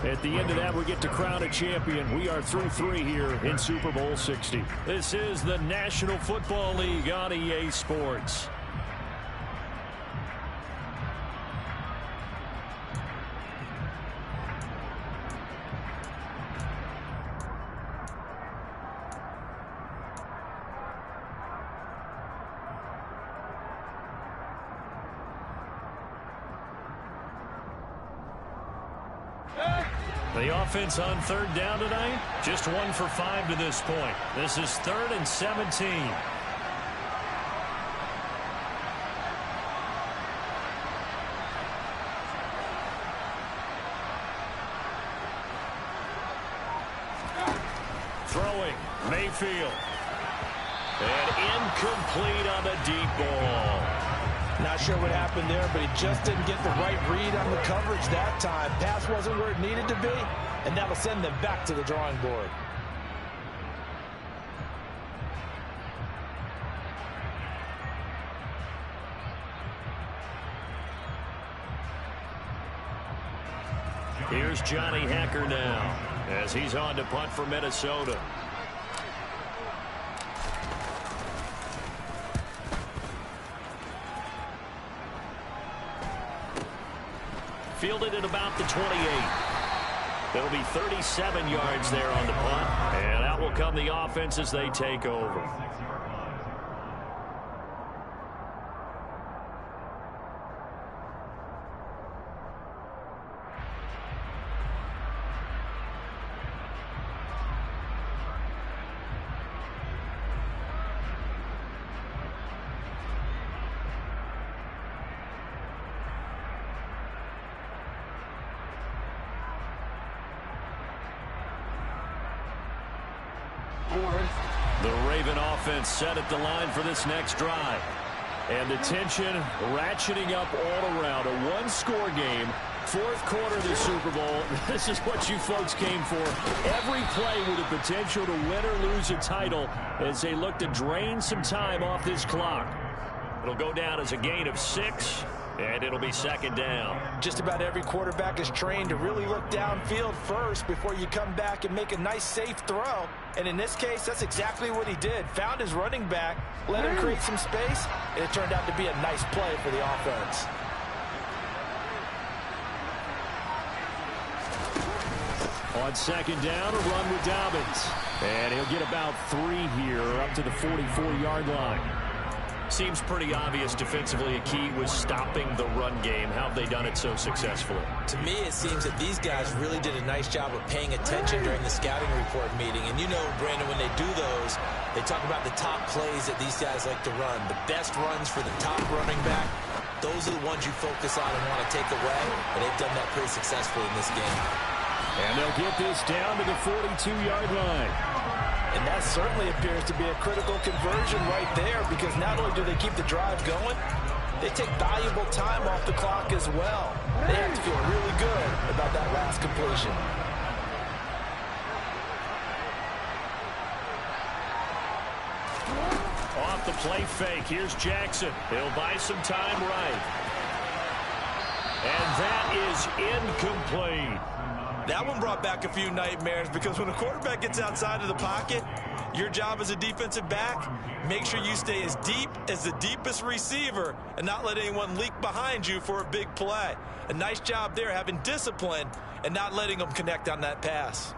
At the end of that, we get to crown a champion. We are through 3 here in Super Bowl 60. This is the National Football League on EA Sports. The offense on 3rd down tonight, just 1 for 5 to this point. This is 3rd and 17. Throwing, Mayfield. And incomplete on the deep ball. Not sure what happened there, but he just didn't get the right read on the coverage that time. Pass wasn't where it needed to be, and that'll send them back to the drawing board. Here's Johnny Hacker now as he's on to punt for Minnesota. Fielded at about the 28. It'll be 37 yards there on the punt, and out will come the offense as they take over. The Raven offense set at the line for this next drive. And the tension ratcheting up all around. A one-score game. Fourth quarter of the Super Bowl. This is what you folks came for. Every play with the potential to win or lose a title as they look to drain some time off this clock. It'll go down as a gain of 6. And it'll be second down. Just about every quarterback is trained to really look downfield first before you come back and make a nice, safe throw. And in this case, that's exactly what he did. Found his running back, let him create some space, and it turned out to be a nice play for the offense. On second down, a run with Dobbins. And he'll get about 3 here up to the 44-yard line. Seems pretty obvious defensively a key was stopping the run game. How have they done it so successfully? To me, it seems that these guys really did a nice job of paying attention during the scouting report meeting. And you know, Brandon, when they do those, they talk about the top plays that these guys like to run. The best runs for the top running back. Those are the ones you focus on and want to take away. And they've done that pretty successfully in this game. And they'll get this down to the 42-yard line. And that certainly appears to be a critical conversion right there, because not only do they keep the drive going, they take valuable time off the clock as well. They have to feel really good about that last completion. Off the play fake, here's Jackson. He'll buy some time right. And that is incomplete. That one brought back a few nightmares, because when a quarterback gets outside of the pocket, your job as a defensive back, make sure you stay as deep as the deepest receiver and not let anyone leak behind you for a big play. A nice job there, having discipline and not letting them connect on that pass.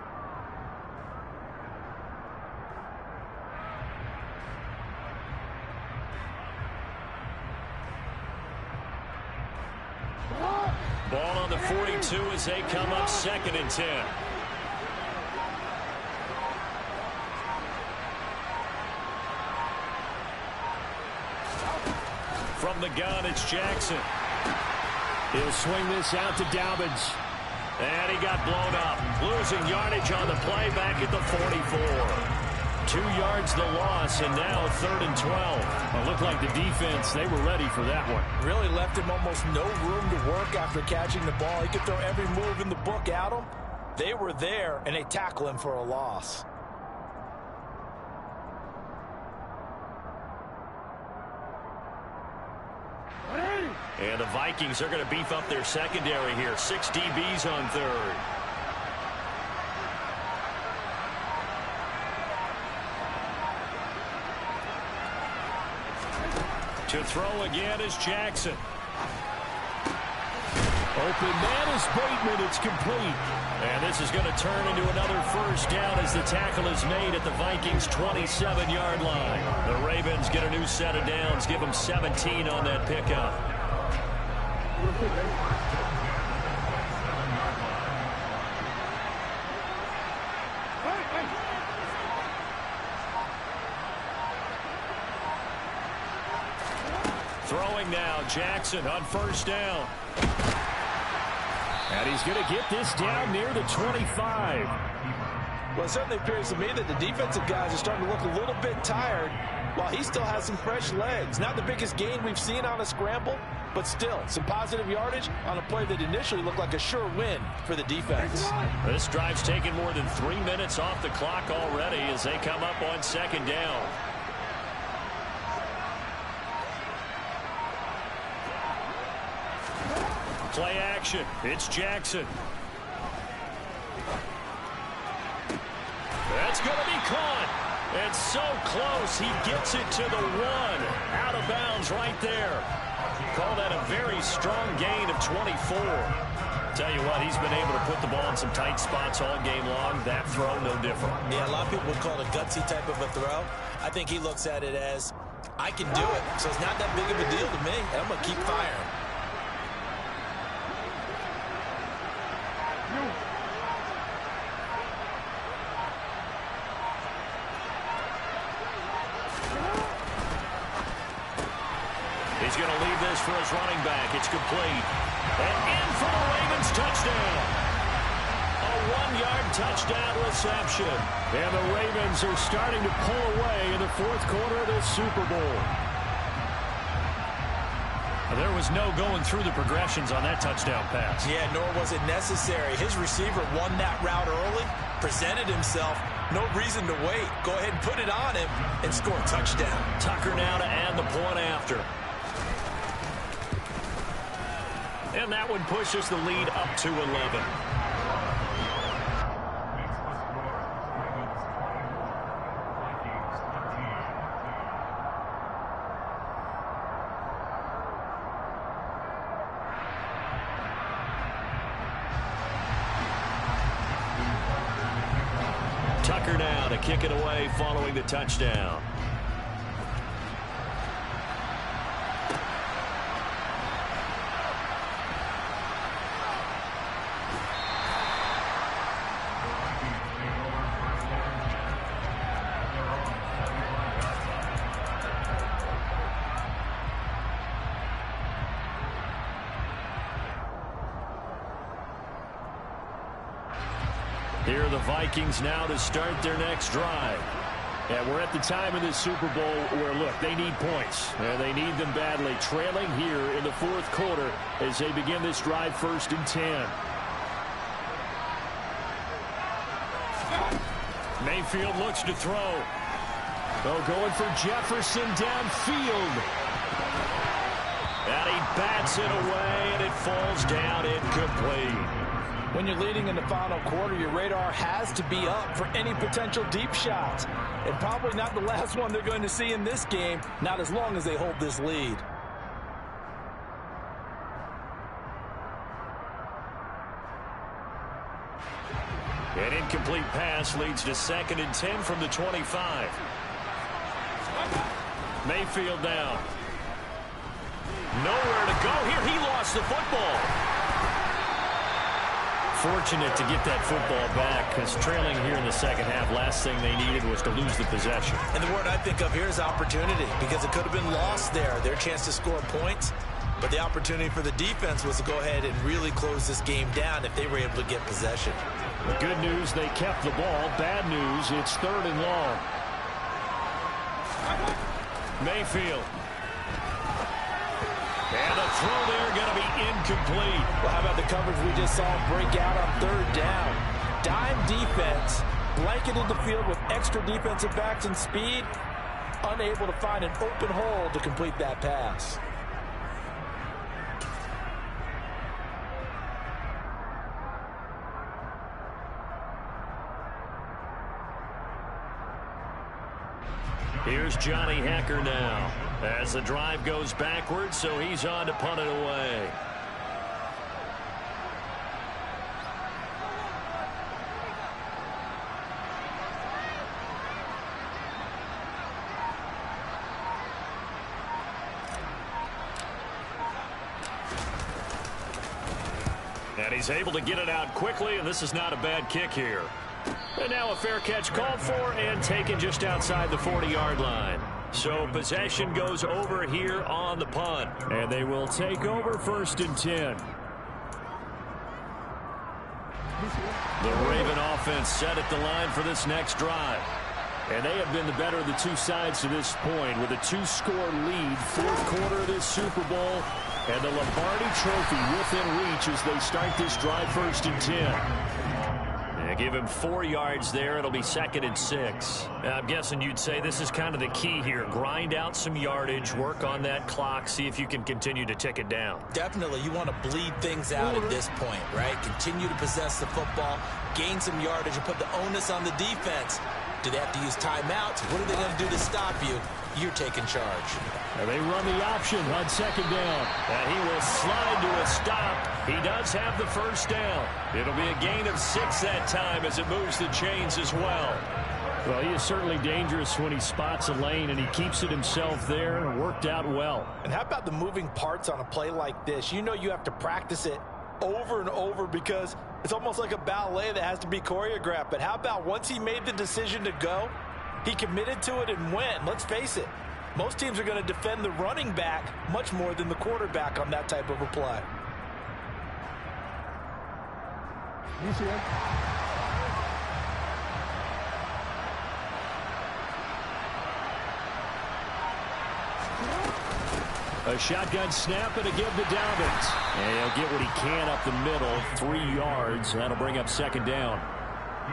Ball on the 42 as they come up 2nd and 10. From the gun, it's Jackson. He'll swing this out to Dobbins. And he got blown up. Losing yardage on the play back at the 44. 2 yards the loss, and now 3rd and 12. It looked like the defense, they were ready for that one. Really left him almost no room to work after catching the ball. He could throw every move in the book at him. They were there, and they tackle him for a loss. And the Vikings are going to beef up their secondary here. 6 DBs on 3rd. To throw again is Jackson. Open man is Bateman. It's complete. And this is going to turn into another first down as the tackle is made at the Vikings' 27-yard line. The Ravens get a new set of downs. Give them 17 on that pickup. Throwing now, Jackson on first down. And he's going to get this down near the 25. Well, it certainly appears to me that the defensive guys are starting to look a little bit tired while he still has some fresh legs. Not the biggest gain we've seen on a scramble, but still some positive yardage on a play that initially looked like a sure win for the defense. This drive's taken more than 3 minutes off the clock already as they come up on second down. Play action. It's Jackson. That's going to be caught. It's so close. He gets it to the 1. Out of bounds right there. Call that a very strong gain of 24. Tell you what, he's been able to put the ball in some tight spots all game long. That throw, no different. Yeah, a lot of people would call it a gutsy type of a throw. I think he looks at it as, I can do it. So it's not that big of a deal to me, and I'm going to keep firing. He's going to leave this for his running back. It's complete. And in for the Ravens touchdown. A 1-yard touchdown reception. And the Ravens are starting to pull away in the fourth quarter of this Super Bowl. There was no going through the progressions on that touchdown pass. Yeah, nor was it necessary. His receiver won that route early, presented himself. No reason to wait. Go ahead and put it on him and score a touchdown. Tucker now to add the point after. And that one pushes the lead up to 11. Tucker now to kick it away following the touchdown. Here are the Vikings now to start their next drive. And we're at the time of this Super Bowl where, look, they need points. And they need them badly. Trailing here in the fourth quarter as they begin this drive 1st and 10. Mayfield looks to throw. Oh, going for Jefferson downfield. And he bats it away, and it falls down incomplete. When you're leading in the final quarter, your radar has to be up for any potential deep shots. And probably not the last one they're going to see in this game, not as long as they hold this lead. An incomplete pass leads to 2nd and 10 from the 25. Mayfield now. Nowhere to go here. He lost the football. Fortunate to get that football back because trailing here in the second half, last thing they needed was to lose the possession. And the word I think of here is opportunity because it could have been lost there. Their chance to score points. But the opportunity for the defense was to go ahead and really close this game down if they were able to get possession. The good news, they kept the ball. Bad news, it's 3rd and long. Mayfield. And the throw there going to be incomplete. Well, how about the coverage we just saw break out on 3rd down? Dime defense, blanketed the field with extra defensive backs and speed, unable to find an open hole to complete that pass. Here's Johnny Hacker now as the drive goes backwards, so he's on to punt it away. And he's able to get it out quickly, and this is not a bad kick here. And now a fair catch called for and taken just outside the 40-yard line. So possession goes over here on the punt. And they will take over 1st and 10. The Raven offense set at the line for this next drive. And they have been the better of the two sides to this point with a 2-score lead, fourth quarter of this Super Bowl, and the Lombardi Trophy within reach as they start this drive 1st and 10. Give him 4 yards there. It'll be 2nd and 6. I'm guessing you'd say this is kind of the key here. Grind out some yardage, work on that clock, see if you can continue to tick it down. Definitely. You want to bleed things out at this point, right? Continue to possess the football, gain some yardage, and put the onus on the defense. Do they have to use timeouts? What are they going to do to stop you? You're taking charge. And they run the option on 2nd down. And he will slide to a stop. He does have the 1st down. It'll be a gain of 6 that time as it moves the chains as well. Well, he is certainly dangerous when he spots a lane, and he keeps it himself there. Worked out well. And how about the moving parts on a play like this? You know you have to practice it over and over because it's almost like a ballet that has to be choreographed. But how about once he made the decision to go, he committed to it and went. Let's face it, most teams are going to defend the running back much more than the quarterback on that type of a play. A shotgun snap and a give to Dobbins. And he'll get what he can up the middle, 3 yards. That'll bring up 2nd down.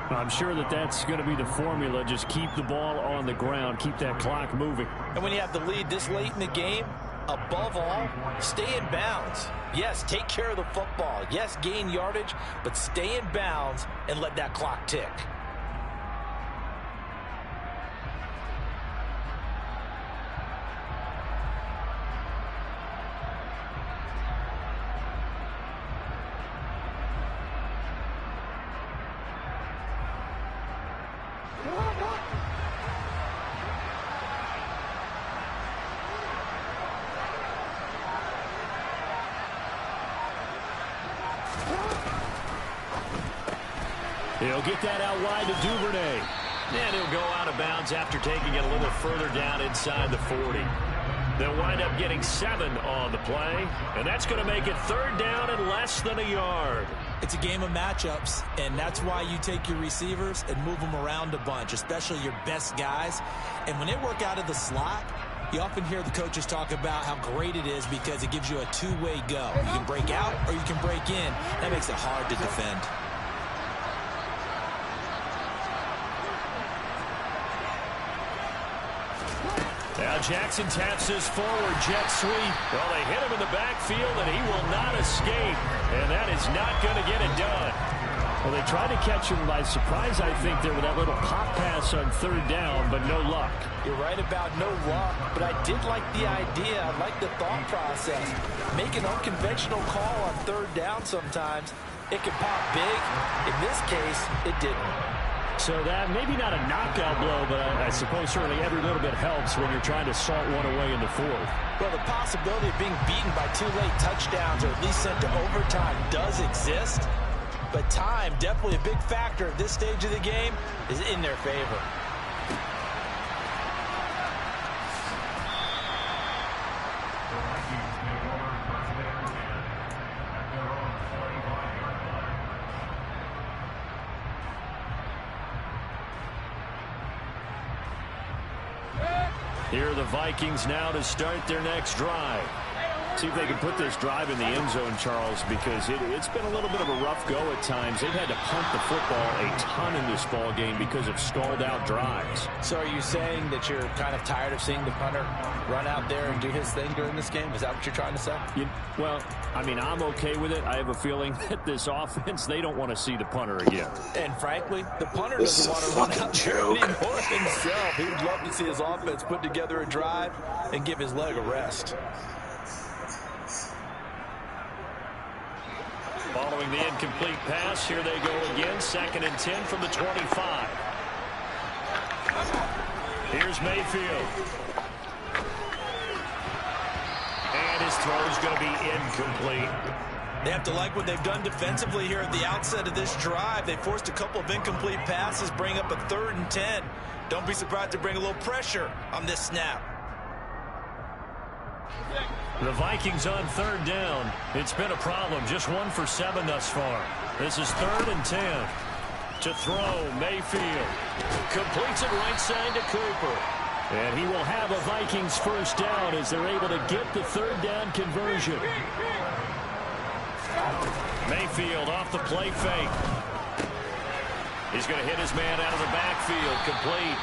I'm sure that's going to be the formula. Just keep the ball on the ground. Keep that clock moving. And when you have the lead this late in the game, above all, stay in bounds. Yes, take care of the football. Yes, gain yardage, but stay in bounds and let that clock tick. He'll get that out wide to Duvernay. And he'll go out of bounds after taking it a little further down inside the 40. They'll wind up getting 7 on the play. And that's going to make it 3rd down and less than a yard. It's a game of matchups, and that's why you take your receivers and move them around a bunch, especially your best guys. And when they work out of the slot, you often hear the coaches talk about how great it is because it gives you a two-way go. You can break out or you can break in. That makes it hard to defend. Now Jackson taps his forward jet sweep. Well, they hit him in the backfield, and he will not escape. And that is not going to get it done. Well, they tried to catch him by surprise, I think, there with that little pop pass on 3rd down, but no luck. You're right about no luck, but I did like the idea. I like the thought process. Make an unconventional call on 3rd down sometimes. It can pop big. In this case, it didn't. So that maybe not a knockout blow, but I suppose certainly every little bit helps when you're trying to salt one away in the 4th. Well, the possibility of being beaten by 2 late touchdowns or at least sent to overtime does exist. But time, definitely a big factor at this stage of the game, is in their favor. Here are the Vikings now to start their next drive. See if they can put this drive in the end zone, Charles, because it's been a little bit of a rough go at times. They've had to punt the football a ton in this ball game because of stalled-out drives. So are you saying that you're kind of tired of seeing the punter run out there and do his thing during this game? Is that what you're trying to say? Well, I mean, I'm okay with it. I have a feeling that this offense, they don't want to see the punter again. And frankly, the punter doesn't want to run out there anymore himself. He would love to see his offense put together a drive and give his leg a rest. Following the incomplete pass, here they go again. 2nd and 10 from the 25. Here's Mayfield. And his throw is going to be incomplete. They have to like what they've done defensively here at the outset of this drive. They forced a couple of incomplete passes, bring up a 3rd and 10. Don't be surprised to bring a little pressure on this snap. The Vikings on third down. It's been a problem. Just 1 for 7 thus far. This is 3rd and 10. To throw, Mayfield. Completes it right side to Cooper. And he will have a Vikings first down as they're able to get the 3rd down conversion. Mayfield off the play fake. He's going to hit his man out of the backfield. Complete.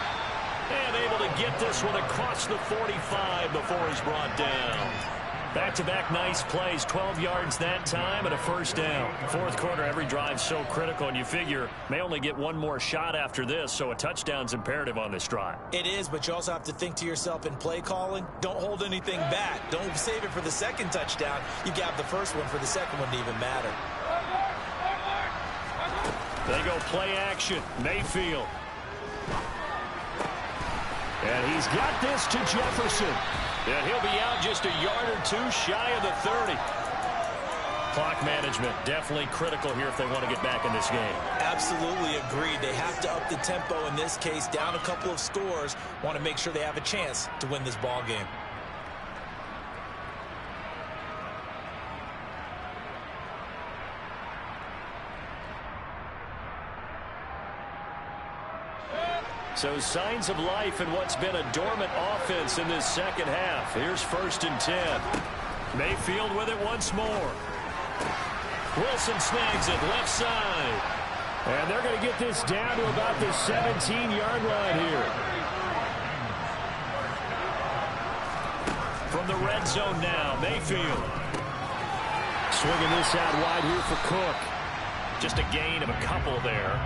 And able to get this one across the 45 before he's brought down. Back-to-back nice plays, 12 yards that time and a first down. Fourth quarter, every drive's so critical, and you figure may only get one more shot after this, so a touchdown's imperative on this drive. It is, but you also have to think to yourself in play calling, don't hold anything back. Don't save it for the second touchdown. You got the first one for the second one to even matter. They go play action. Mayfield. And he's got this to Jefferson. And he'll be out just a yard or 2 shy of the 30. Clock management definitely critical here if they want to get back in this game. Absolutely agreed. They have to up the tempo in this case, down a couple of scores. Want to make sure they have a chance to win this ball game. So signs of life in what's been a dormant offense in this second half. Here's 1st and 10. Mayfield with it once more. Wilson snags it left side. And they're going to get this down to about the 17-yard line here. From the red zone now, Mayfield. Swinging this out wide here for Cook. Just a gain of a couple there.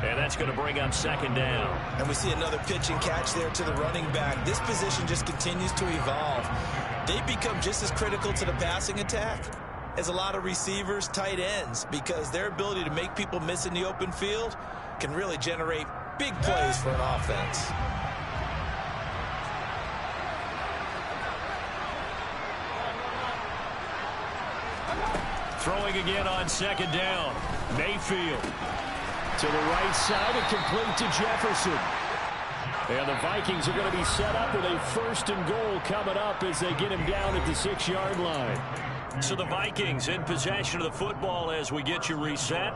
And that's going to bring up 2nd down. And we see another pitch and catch there to the running back. This position just continues to evolve. They become just as critical to the passing attack as a lot of receivers, tight ends, because their ability to make people miss in the open field can really generate big plays for an offense. Throwing again on 2nd down. Mayfield. To the right side and complete to Jefferson. And the Vikings are going to be set up with a 1st and goal coming up as they get him down at the 6-yard line. So the Vikings in possession of the football as we get you reset.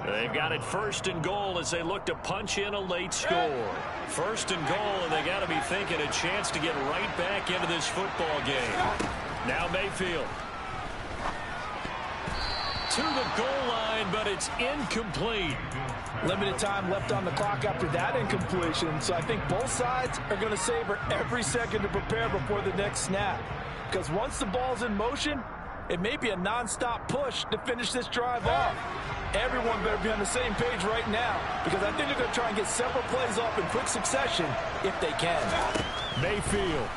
They've got it 1st and goal as they look to punch in a late score. 1st and goal, and they got to be thinking a chance to get right back into this football game. Now Mayfield. To the goal line, but it's incomplete. Limited time left on the clock after that incompletion, so I think both sides are going to savor every second to prepare before the next snap. Because once the ball's in motion, it may be a non-stop push to finish this drive off. Everyone better be on the same page right now, because I think they're going to try and get several plays off in quick succession if they can. Mayfield.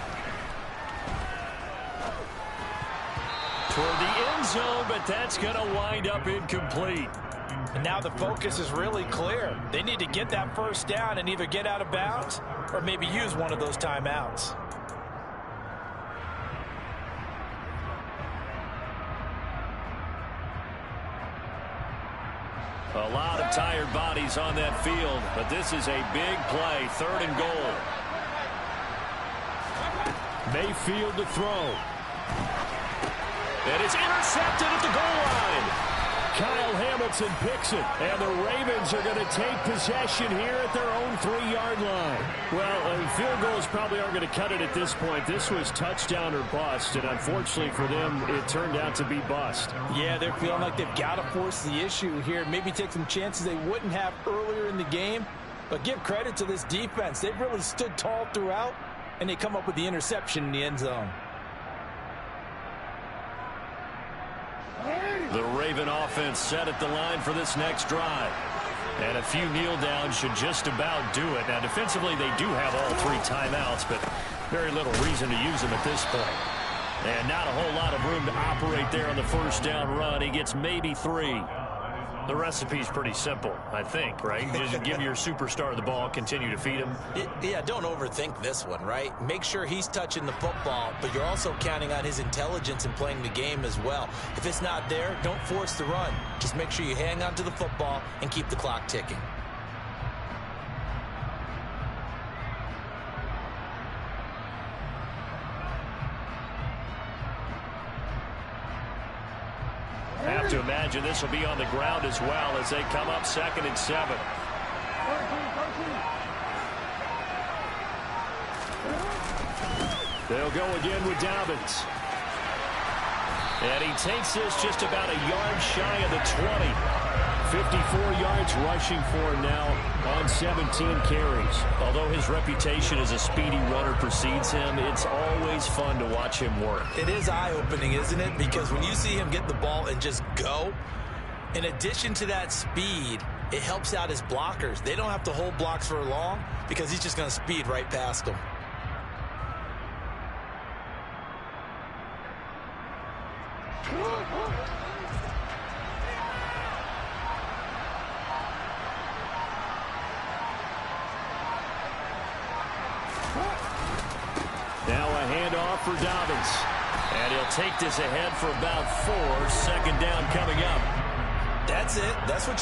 Toward the end zone, but that's going to wind up incomplete. And now the focus is really clear. They need to get that first down and either get out of bounds or maybe use one of those timeouts. A lot of tired bodies on that field, but this is a big play, 3rd and goal. Mayfield to throw. And it's intercepted at the goal line. Kyle Hamilton picks it, and the Ravens are going to take possession here at their own 3-yard line. Well, field goals probably aren't going to cut it at this point. This was touchdown or bust, and unfortunately for them, it turned out to be bust. Yeah, they're feeling like they've got to force the issue here. Maybe take some chances they wouldn't have earlier in the game. But give credit to this defense. They've really stood tall throughout, and they come up with the interception in the end zone. The Raven offense set at the line for this next drive. And a few kneel downs should just about do it. Now, defensively, they do have all 3 timeouts, but very little reason to use them at this point. And not a whole lot of room to operate there on the first down run. He gets maybe 3. The recipe's pretty simple, I think, right? Just give your superstar the ball, continue to feed him. Yeah, don't overthink this one, right? Make sure he's touching the football, but you're also counting on his intelligence in playing the game as well. If it's not there, don't force the run. Just make sure you hang on to the football and keep the clock ticking. Have to imagine this will be on the ground as well as they come up 2nd and 7. They'll go again with Dobbins. And he takes this just about a yard shy of the 20. 54 yards rushing for him now on 17 carries. Although his reputation as a speedy runner precedes him, it's always fun to watch him work. It is eye-opening, isn't it? Because when you see him get the ball and just go, in addition to that speed, it helps out his blockers. They don't have to hold blocks for long because he's just going to speed right past them. Now a handoff for Dobbins. And he'll take this ahead for about 4. 2nd down coming up. That's it. That's what you